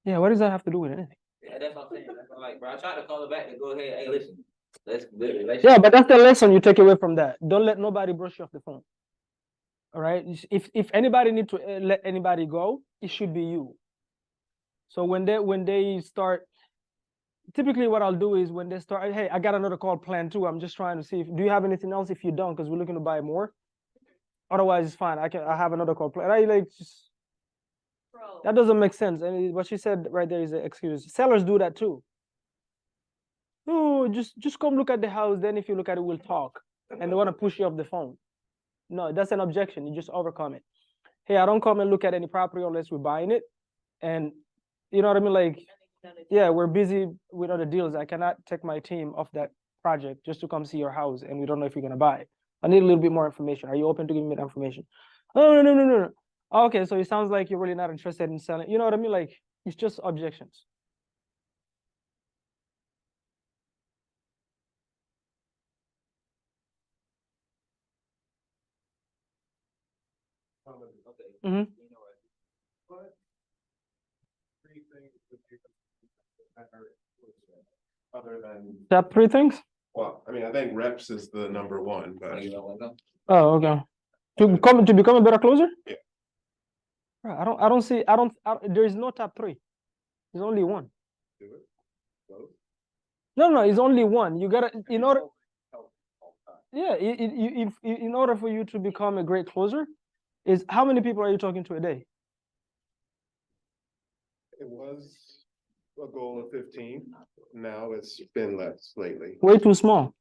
Yeah, what does that have to do with anything? yeah, that's what I'm saying. That's what I'm like, bro, I tried to call her back to go ahead. Hey, listen, let's Yeah, but that's the lesson you take away from that. Don't let nobody brush you off the phone. All right. If anybody need to let anybody go, it should be you. So when they start, typically what I'll do is when they start, hey, I got another call planned too. I'm just trying to see do you have anything else? If you don't, because we're looking to buy more. Otherwise, it's fine. I have another call planned. I like just, that doesn't make sense. And what she said right there is an excuse. Sellers do that too. No, just come look at the house. Then if you look at it, we'll talk. And they want to push you off the phone. No, that's an objection. You just overcome it. Hey, I don't come and look at any property unless we're buying it. And you know what I mean? Like, yeah, we're busy with other deals. I cannot take my team off that project just to come see your house, and we don't know if you're gonna buy it. I need a little bit more information. Are you open to giving me that information? Oh, no. Okay, so it sounds like you're really not interested in selling. You know what I mean? Like, it's just objections. Okay. Mhm. You know what? But 3 things that you can other than, Top 3 things? Well, I mean, I think reps is the number one, but. Oh, okay. To become a better closer? Yeah. I don't see. There is no top 3. There's only one. Do it. Both. No, it's only one. You gotta in order. Yeah, in order for you to become a great closer, is how many people are you talking to a day? It was a goal of 15. Now it's been less lately. Way too small.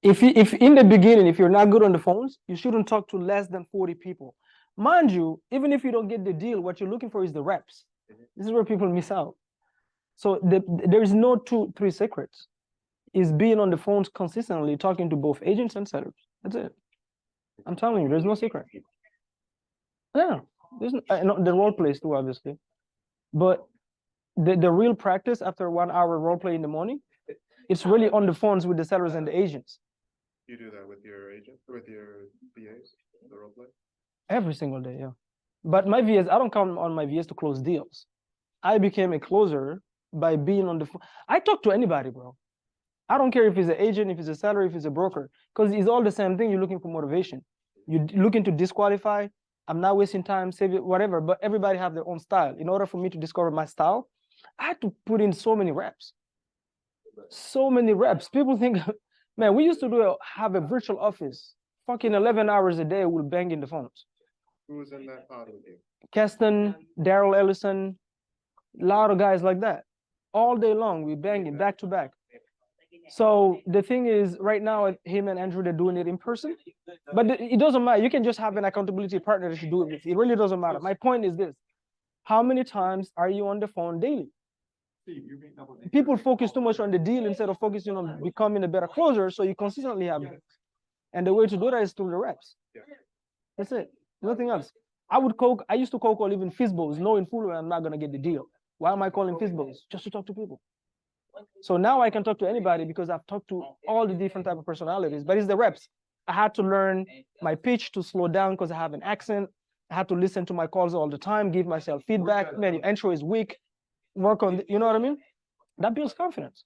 If in the beginning, if you're not good on the phones, you shouldn't talk to less than 40 people. Mind you, even if you don't get the deal, what you're looking for is the reps. This is where people miss out. So there is no 2-3 secrets. Is being on the phones consistently, talking to both agents and sellers. That's it. I'm telling you, there's no secret. Yeah, there's the role plays too, obviously. But the real practice after 1 hour role play in the morning, it's really on the phones with the sellers and the agents. You do that with your agent, with your VAs, the role play? Every single day, yeah. But my VAs, I don't count on my VAs to close deals. I became a closer by being on the phone. I talk to anybody, bro. I don't care if it's an agent, if it's a seller, if it's a broker, because it's all the same thing. You're looking for motivation. You're looking to disqualify. I'm not wasting time, save it, whatever. But everybody have their own style. In order for me to discover my style, I had to put in so many reps. So many reps. People think, man, we used to have a virtual office fucking 11 hours a day, we're banging the phones. Who was in that pod with you? Keston, Daryl Ellison, a lot of guys like that. All day long, we banging back to back. So the thing is, right now, him and Andrew, they're doing it in person. But it doesn't matter. You can just have an accountability partner that you do it with. It really doesn't matter. My point is this. How many times are you on the phone daily? People focus too much on the deal instead of focusing on becoming a better closer, so you consistently have it. And the way to do that is through the reps. That's it. Nothing else. I used to cold call even Fizbos, knowing full well I'm not gonna get the deal. Why am I calling Fizbos? Just to talk to people. So now I can talk to anybody because I've talked to all the different type of personalities, but it's the reps. I had to learn my pitch to slow down because I have an accent. I had to listen to my calls all the time, give myself feedback. Man, your intro is weak. Work on, you know what I mean? That builds confidence.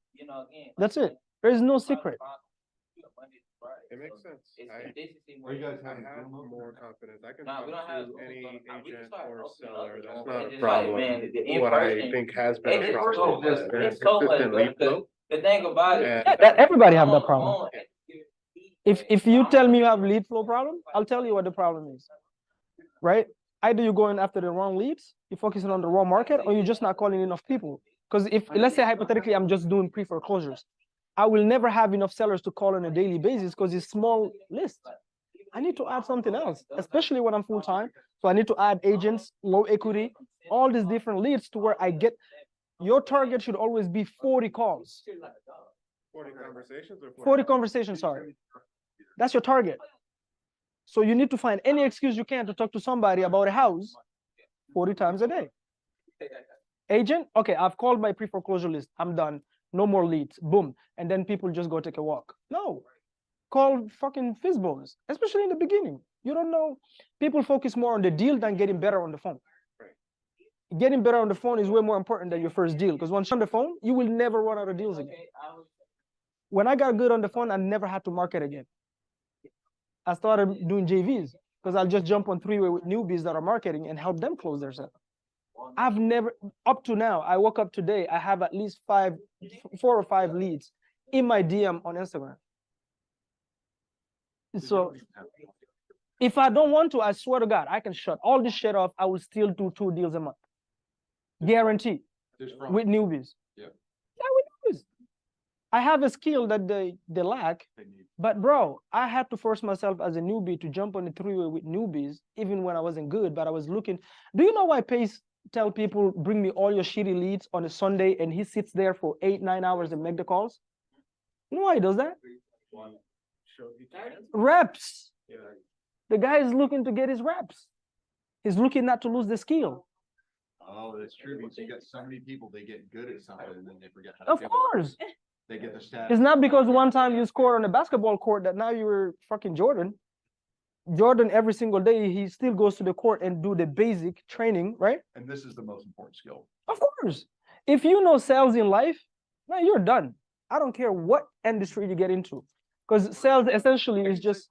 That's it. There is no secret. It makes sense. Are you guys I having have Zoom? more confidence. I can Nah, talk we don't have to Zoom, any but, we can agent start or opening seller. up. That's It's not a like, problem. man, the What I in-person- think has been a It's problem so is much- there's it's so much, consistent bro, lead flow. the thing about it, And Yeah, that everybody have that I'm problem. on- If you tell me you have lead flow problem, I'll tell you what the problem is. Right? Either you're going after the wrong leads, you're focusing on the wrong market, or you're just not calling enough people. Because if, let's say hypothetically, I'm just doing pre-foreclosures, I will never have enough sellers to call on a daily basis because it's small list. I need to add something else, especially when I'm full-time. So I need to add agents, low equity, all these different leads to where I get, your target should always be 40 calls. 40 conversations or 40 conversations, sorry. That's your target. So you need to find any excuse you can to talk to somebody about a house 40 times a day. Agent, okay, I've called my pre-foreclosure list. I'm done. No more leads. Boom. And then people just go take a walk. No. Call fucking Fizbos, especially in the beginning. You don't know. People focus more on the deal than getting better on the phone. Getting better on the phone is way more important than your first deal, because once you're on the phone, you will never run out of deals again. When I got good on the phone, I never had to market again. I started doing JVs because I'll just jump on three-way with newbies that are marketing and help them close their sale. I've never, up to now, I woke up today, I have at least 4 or 5 leads in my DM on Instagram. So if I don't want to, I swear to God, I can shut all this shit off. I will still do 2 deals a month. Guarantee. With newbies. Yeah. Yeah, with newbies. I have a skill that they lack. But bro, I had to force myself as a newbie to jump on the three-way with newbies, even when I wasn't good, but I was looking. Do you know why Pace tell people, bring me all your shitty leads on a Sunday, and he sits there for 8-9 hours and make the calls? You know why he does that? Reps. The guy is looking to get his reps. He's looking not to lose the skill. Oh, that's true. Because you got so many people, they get good at something and then they forget how to Of do it. course. They get the stats. It's not because one time you scored on a basketball court that now you were fucking Jordan. Jordan, every single day, he still goes to the court and do the basic training, right? And this is the most important skill. Of course. If you know sales in life, man, you're done. I don't care what industry you get into. Because sales essentially is just,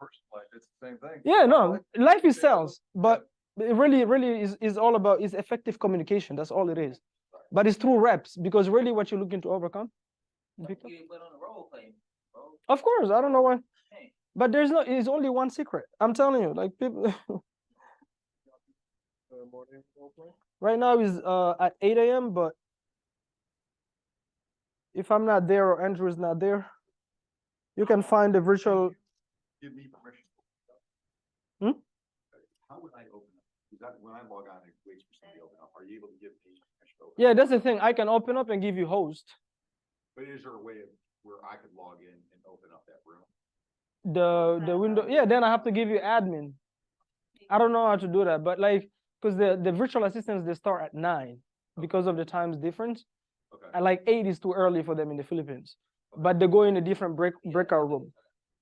It's the same thing. yeah, no, life is sales, but it really is all about is effective communication. That's all it is. But it's through reps, because really what you're looking to overcome. Of course, I don't know why. But it's only one secret. I'm telling you, like people right now is at 8 a.m. But if I'm not there or Andrew is not there, you can find the virtual. Give me permission. How would I open up? Is that when I log on, it waits for somebody to open up? Are you able to give me permission to open Yeah, up? that's the thing. I can open up and give you host. But is there a way of where I could log in and open up that room? The window, yeah, then I have to give you admin. I don't know how to do that, but like, because the virtual assistants, they start at 9 because of the times difference. Okay. And like 8 is too early for them in the Philippines, but they go in a different breakout room.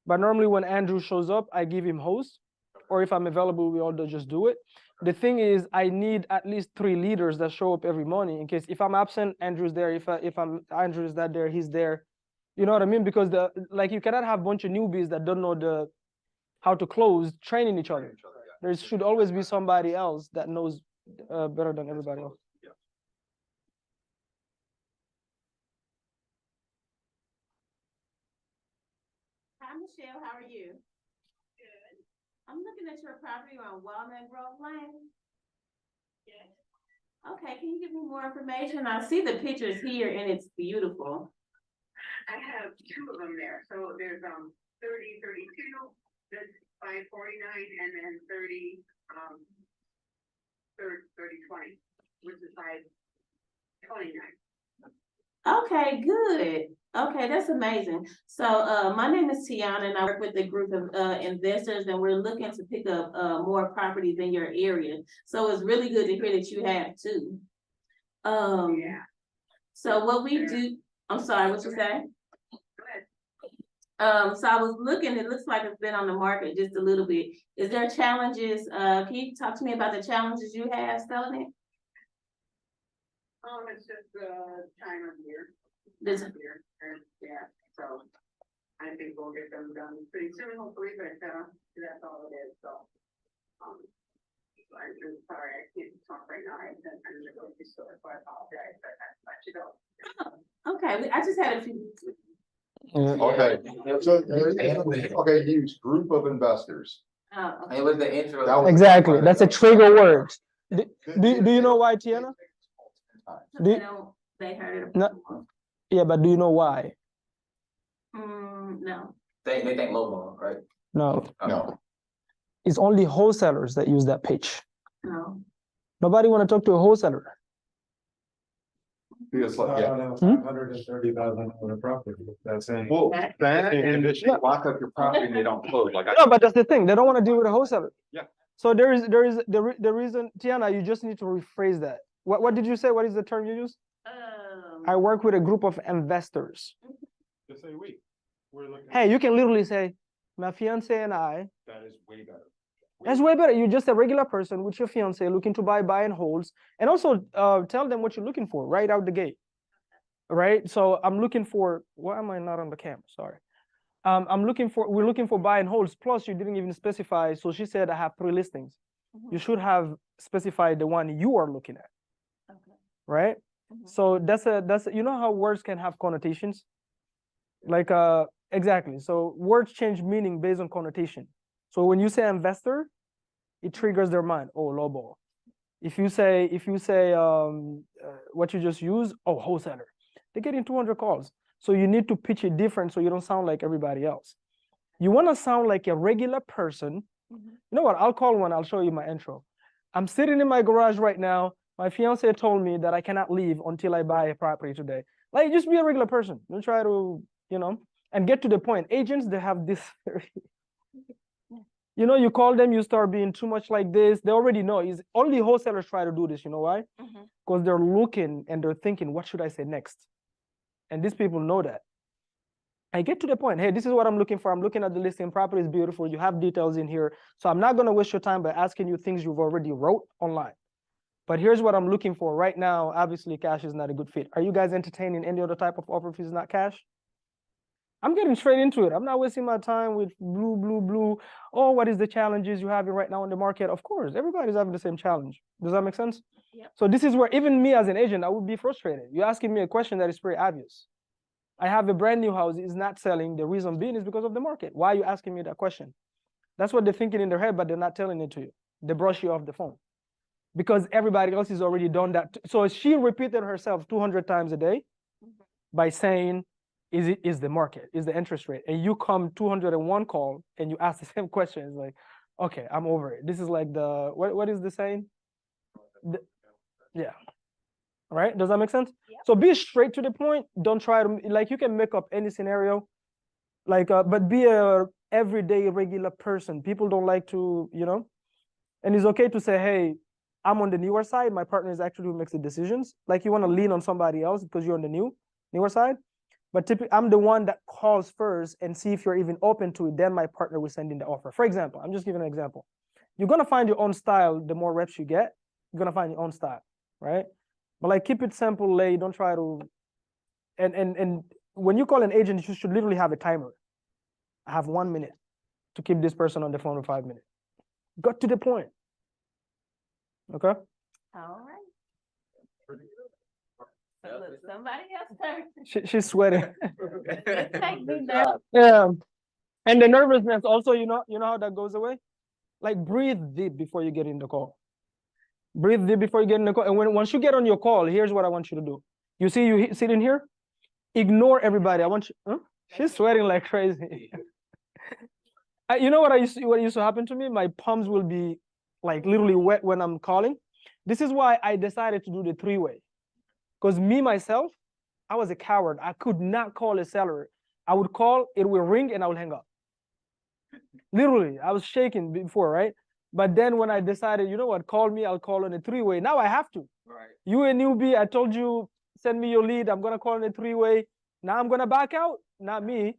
But normally when Andrew shows up, I give him host, or if I'm available, we all just do it. The thing is, I need at least 3 leaders that show up every morning in case if I'm absent, Andrew's there. If Andrew's not there, he's there. You know what I mean? Because like you cannot have a bunch of newbies that don't know how to close training each other. There should always be somebody else that knows better than everybody else. Hi, Michelle. How are you? Good. I'm looking at your property on Walnut Grove Lane. Okay, can you give me more information? I see the pictures here and it's beautiful. I have two of them there, so there's 3032, that's 549, and then 3020, which is 529. Okay, good. Okay, that's amazing. So, my name is Tiana and I work with a group of, investors and we're looking to pick up, more properties in your area. So it's really good to hear that you have two. Yeah. So what we do, I'm sorry, what you say? Go ahead. So I was looking, it looks like it's been on the market just a little bit. Is there challenges? Can you talk to me about the challenges you have selling it? It's just the time of year. This- Year, and yeah, so I think we'll get them done pretty soon, hopefully, but that's all it is, so. I'm sorry, I can't talk right now, I'm in the grocery store, so I apologize, but I let you go. Okay, I just had a few. Okay, so, okay, use group of investors. It was the intro. That was- Exactly. That's a trigger word. Do you know why, Tiana? They don't, they heard it. No. Yeah, but do you know why? No. They think lowball, right? No. No, It's only wholesalers that use that pitch. No. Nobody want to talk to a wholesaler. because, No, yeah, no, $530,000 property, that's in. well, that and if you lock up your property and they don't close, like I. No, but that's the thing. They don't want to deal with a wholesaler. Yeah. So there is the reason, Tiana, you just need to rephrase that. What did you say? What is the term you use? I work with a group of investors. Just say we, we're looking. Hey, you can literally say, my fiance and I. That is way better. That's way better. You're just a regular person with your fiance looking to buy and holds, and also tell them what you're looking for right out the gate. Right. So I'm looking for. Why am I not on the camera? Sorry. We're looking for buy and holds. Plus, you didn't even specify. So she said, I have 3 listings. You should have specified the one you are looking at. Okay. Right. So that's you know how words can have connotations. Like exactly. So words change meaning based on connotation. So when you say investor, it triggers their mind. Oh, lowball. If you say what you just used, oh, wholesaler, they're getting 200 calls. So you need to pitch it different so you don't sound like everybody else. You want to sound like a regular person. You know what? I'll call one. I'll show you my intro. I'm sitting in my garage right now. My fiance told me that I cannot leave until I buy a property today. Like, just be a regular person. Don't try to, and get to the point. Agents, they have this. You call them, you start being too much like this. They already know. Only wholesalers try to do this. You know why? Because they're looking and they're thinking, what should I say next? And these people know that. I get to the point. Hey, this is what I'm looking for. I'm looking at the listing. Property is beautiful. You have details in here. So I'm not going to waste your time by asking you things you've already wrote online. But here's what I'm looking for right now. Obviously, cash is not a good fit. Are you guys entertaining any other type of offer if it's not cash? I'm getting straight into it. I'm not wasting my time with blue. Oh, what is the challenges you having right now in the market? Of course, everybody's having the same challenge. Does that make sense? Yep. So this is where even me as an agent, I would be frustrated. You're asking me a question that is very obvious. I have a brand new house, it's not selling. The reason being is because of the market. Why are you asking me that question? That's what they're thinking in their head, but they're not telling it to you. They brush you off the phone because everybody else has already done that. So she repeated herself 200 times a day by saying, is the market, is the interest rate? And you come 201 call and you ask the same question. It's like, okay, I'm over it. This is like what is the saying? Yeah. All right. Does that make sense? Yep. So be straight to the point. Don't try to, like, you can make up any scenario, like, but be a everyday regular person. People don't like to, and it's okay to say, hey, I'm on the newer side. My partner is actually who makes the decisions. Like, you want to lean on somebody else because you're on the newer side. But typically, I'm the one that calls first and see if you're even open to it. Then my partner will send in the offer. For example, I'm just giving an example. You're going to find your own style. The more reps you get, you're going to find your own style, right? But like, keep it simple, lay. Don't try to, and when you call an agent, you should literally have a timer. I have 1 minute to keep this person on the phone for 5 minutes. Got to the point. Okay. All right. So look, somebody else turn. She's sweating. Take me down. Yeah. And the nervousness also, you know how that goes away? like breathe deep before you get in the call. Breathe deep before you get in the call. And once you get on your call, here's what I want you to do. You see you sitting here? Ignore everybody. I want you, huh? She's sweating like crazy. You know what used to happen to me? My palms will be like literally wet when I'm calling. This is why I decided to do the three-way. Because me, myself, I was a coward. I could not call a seller. I would call, it will ring, and I will hang up. Literally, I was shaking before, right? But then when I decided, you know what, call me, I'll call on a three-way. Now I have to. Right. You a newbie, I told you, send me your lead. I'm going to call on a three-way. Now I'm going to back out, not me.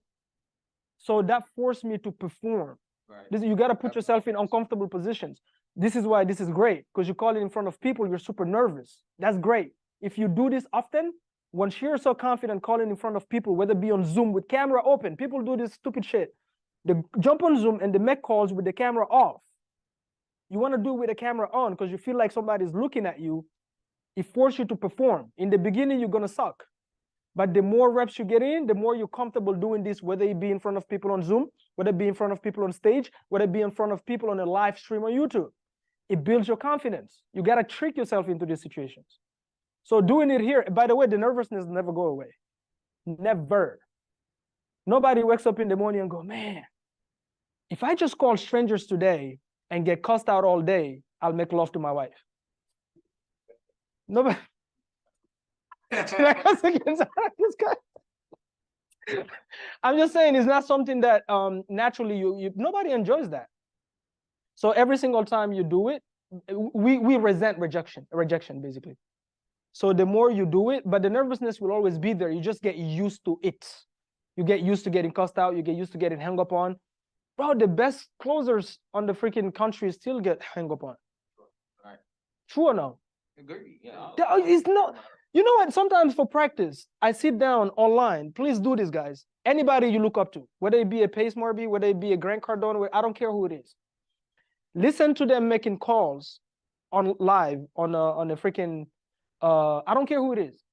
So that forced me to perform. Right. You got to put yourself in uncomfortable positions. This is why this is great, because you call it in front of people, you're super nervous. That's great. If you do this often, once you're so confident calling in front of people, whether it be on Zoom with camera open, people do this stupid shit. They jump on Zoom and they make calls with the camera off. You want to do it with the camera on because you feel like somebody's looking at you. It forces you to perform. In the beginning, you're going to suck. But the more reps you get in, the more you're comfortable doing this, whether it be in front of people on Zoom, whether it be in front of people on stage, whether it be in front of people on a live stream on YouTube. It builds your confidence. You got to trick yourself into these situations. So doing it here, by the way, the nervousness never go away. Never. Nobody wakes up in the morning and go, man, if I just call strangers today and get cussed out all day, I'll make love to my wife. Nobody. I'm just saying it's not something that naturally nobody enjoys that. So every single time you do it, we resent rejection basically. So the more you do it, but the nervousness will always be there. You just get used to it. You get used to getting cussed out. You get used to getting hung up on. Bro, the best closers on the freaking country still get hung up on. Right. True or no? Agree. Yeah. It's not. You know what? Sometimes for practice, I sit down online. Please do this, guys. Anybody you look up to, whether it be a Pace Morby, whether it be a Grant Cardone, I don't care who it is. Listen to them making calls on live on a freaking. I don't care who it is.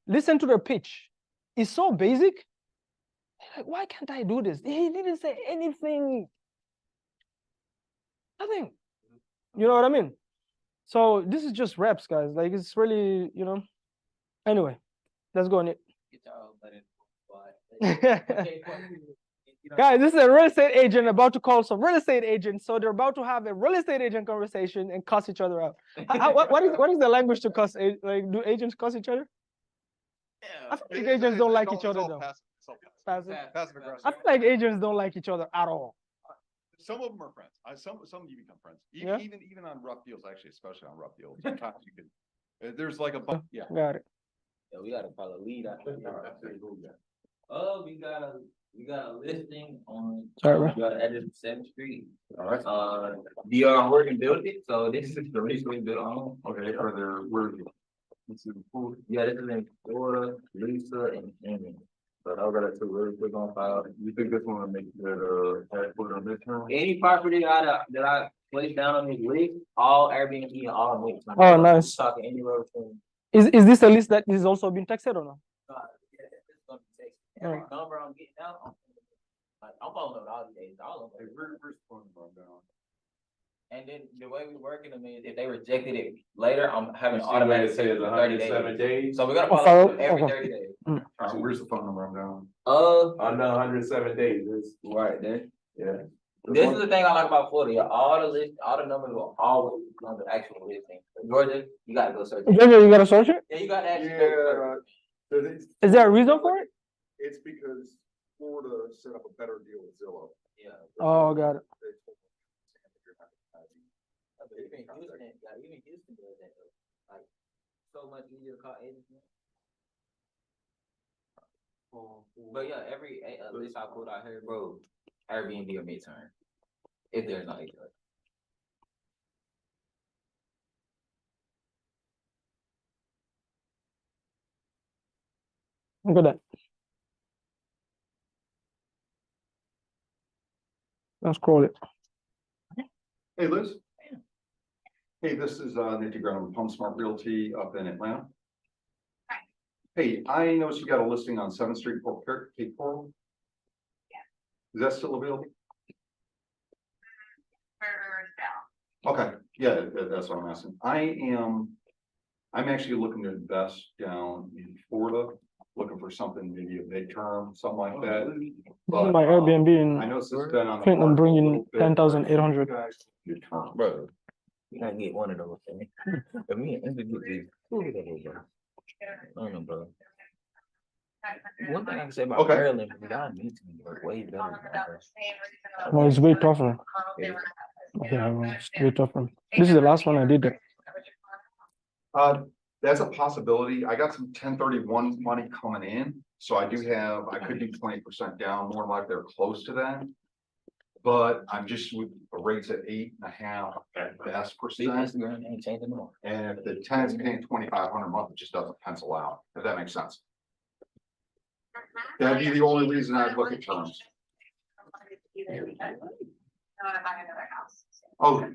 Listen to their pitch. It's so basic. Like, why can't I do this? He didn't say anything. Nothing. You know what I mean? So this is just reps, guys. Like it's really, you know. Anyway, let's go on it. Guys, this is a real estate agent about to call some real estate agents. So they're about to have a real estate agent conversation and cuss each other out. What is the language to cuss? Like, do agents cuss each other? Yeah. I feel like agents don't like each other though. Passive aggressive. I feel like agents don't like each other at all. Some of them are friends. Some you become friends. Yeah. Even on rough deals, actually, especially on rough deals. Sometimes you can. There's like a yeah. Got it. Yeah, we gotta follow lead out there. We got a listing on. Sorry, bro. We got an address 7th Street. All right. DR Horton built it, so this is the recently built home. Okay. Are there where? Yeah, this is in Florida, Lisa, and Amy. But I got to really quick on file. You think this one will make that passport on this one? Any property that I placed down on this list, all Airbnb and all mixed. Oh, nice. Talking anywhere between. Is this a list that is also being texted or no? Yeah, it's gonna be texted. Every number I'm getting out, I'm following up all these days, all of them. Where's the phone number down? And then the way we working them is if they rejected it later, I'm having You an see where automatic it says 107 days? So we're gonna Oh, follow up follow- every okay. 30 days. Where's the phone number I'm down? Under 107 days, it's Right there. yeah. This is the thing I like about Florida. Yeah, all the numbers will always be on the actual listing. Georgia, you gotta go search it. Georgia, you gotta search it? Yeah, you gotta actually go search it. Is there a reason for it? It's because Florida set up a better deal with Zillow. Yeah. Oh, got it. They told them, you're not advertising. Even Houston does that though. Like, so much easier to call agents now. But yeah, every list I put out here, bro, Airbnb or midterm. If there's not each other. Look at that. I'll scroll it. Hey, Liz. Hey, this is Nick Graham from Home Smart Realty up in Atlanta. Hi. Hey, I noticed you got a listing on 7th Street for Cape Coral. Yeah. Is that still available? For sale. Okay, yeah, that's what I'm asking. I'm actually looking to invest down in Florida, looking for something, maybe a midterm, something like that. This is But, my Airbnb I in know this has been on the Clinton. I'm market a bringing little bit, 10,800. but you guys, good terms. Bro, you gotta get one of those things. For me, I get these. I don't know, bro. One thing I can say about Okay. Maryland, y'all need to be way better. No, it's way tougher. Yeah. Yeah, well, it's way tougher. This is the last one I did there. That's a possibility. I got some 1031 money coming in, so I could do 20% down, more like they're close to that. But I'm just with the rates at 8.5 at best See, percent. Instagram ain't changing more. And if the 10's paying 2,500 a month, it just doesn't pencil out, if that makes sense. That'd be the only reason I'd look at terms. Either because I want to buy another house. Oh,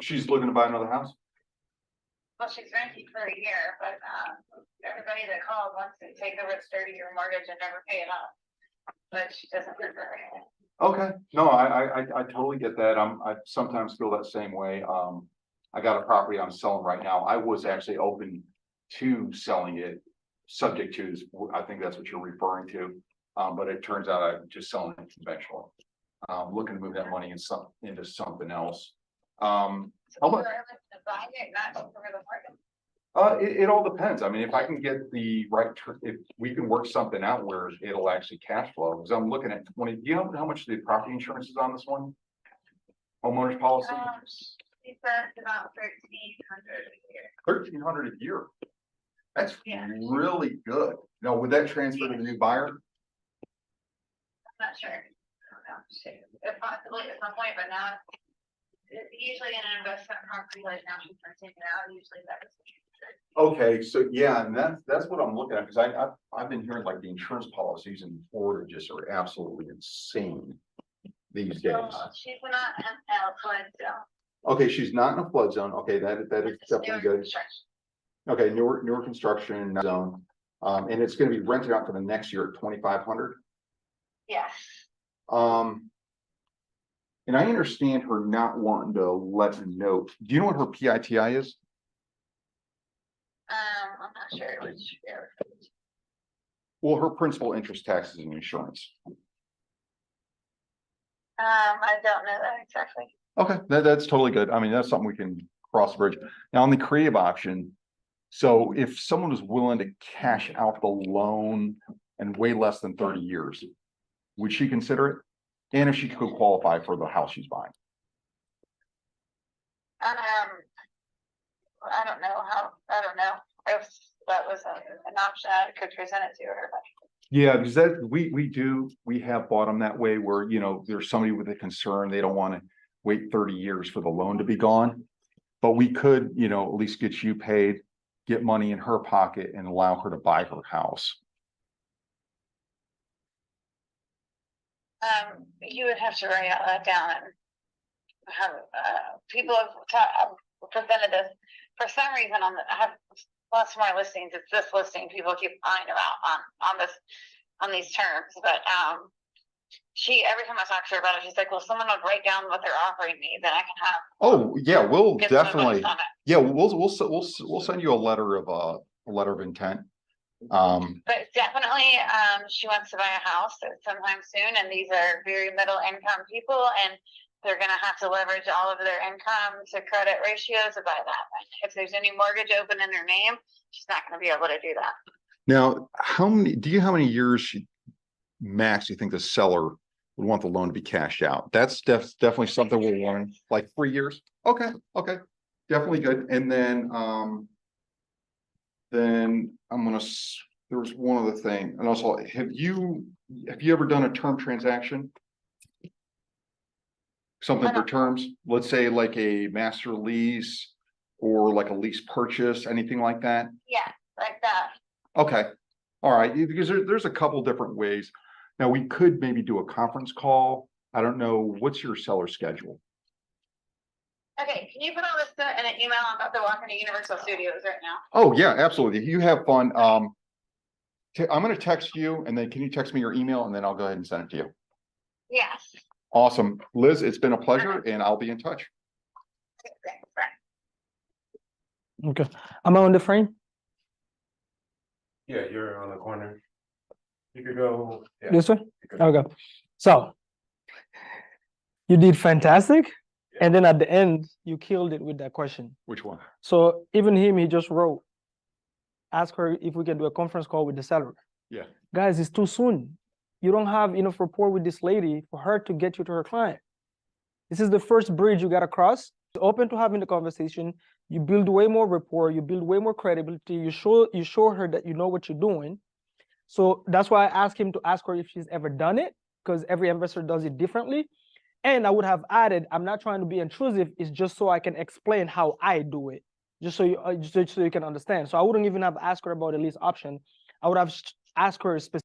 she's looking to buy another house? Well, she's renting for a year, but, everybody that calls wants to take over the 30-year mortgage and never pay it off. But she doesn't live there. Okay, no, I totally get that. I sometimes feel that same way. I got a property I'm selling right now. I was actually open to selling it, subject to, I think that's what you're referring to. But it turns out I'm just selling it conventional. Looking to move that money into something else. How much? It all depends. I mean, if I can get the right, if we can work something out where it'll actually cash flow, because I'm looking at 20, do you know how much the property insurance is on this one? Homeowners policy? She says about 1,300 a year. 1,300 a year. That's Yeah. really good. Now, would that transfer to the new buyer? I'm not sure. I don't know. If possibly at some point, but now usually in an investment property like now she's renting it out, usually that is. Okay, so yeah, and that's what I'm looking at, because I've been hearing like the insurance policies in Florida just are absolutely insane these days. She's not in a flood zone. Okay, she's not in a flood zone. Okay, that is definitely good. Okay, newer construction zone. And it's gonna be rented out for the next year at 2,500. Yes. And I understand her not wanting to let me know. Do you know what her PITI is? I'm not sure which. Well, her principal, interest, taxes, and insurance. I don't know that exactly. Okay, that's totally good. I mean, that's something we can cross the bridge. Now, on the creative option, so if someone is willing to cash out the loan and way less than 30 years, would she consider it? And if she could qualify for the house she's buying? I don't know if that was an option I could present it to her, but. Yeah, because we have bought them that way where, you know, there's somebody with a concern, they don't want to wait 30 years for the loan to be gone. But we could, you know, at least get you paid, get money in her pocket and allow her to buy her house. You would have to write that down and have, people have presented this, for some reason I have lots more listings, it's this listing people keep buying about on these terms, but, every time I talk to her about it, she's like, well, someone would write down what they're offering me, then I can have. Oh, yeah, we'll get some definitely, advice on it. yeah, we'll send you a letter of intent. But definitely, she wants to buy a house sometime soon, and these are very middle income people, and they're gonna have to leverage all of their income to credit ratios to buy that. If there's any mortgage open in their name, she's not gonna be able to do that. Now, how many years max do you think the seller would want the loan to be cashed out? That's definitely something we'll learn, like 3 years. Okay, definitely good. And then I'm gonna, there was one other thing, and also, have you ever done a term transaction? Something for terms, let's say like a master lease or like a lease purchase, anything like that? Yeah, like that. Okay, all right, because there's a couple different ways. Now, we could maybe do a conference call. I don't know, what's your seller schedule? Okay, can you put all this in an email? I'm about to walk into Universal Studios right now. Oh, yeah, absolutely. You have fun. I'm gonna text you, and then can you text me your email, and then I'll go ahead and send it to you. Yes. Awesome. Liz, it's been a pleasure, and I'll be in touch. Okay. Am I on the frame? Yeah, you're on the corner. You could go. Yeah, This way? you could- Okay. So you did fantastic. Yeah. And then at the end, you killed it with that question. Which one? So even him, he just wrote, ask her if we can do a conference call with the seller. Yeah. Guys, it's too soon. You don't have enough rapport with this lady for her to get you to her client. This is the first bridge you got to cross. You're open to having the conversation. You build way more rapport. You build way more credibility. You show her that you know what you're doing. So that's why I asked him to ask her if she's ever done it, because every investor does it differently. And I would have added, I'm not trying to be intrusive. It's just so I can explain how I do it, just so you can understand. So I wouldn't even have asked her about the lease option. I would have asked her specifically.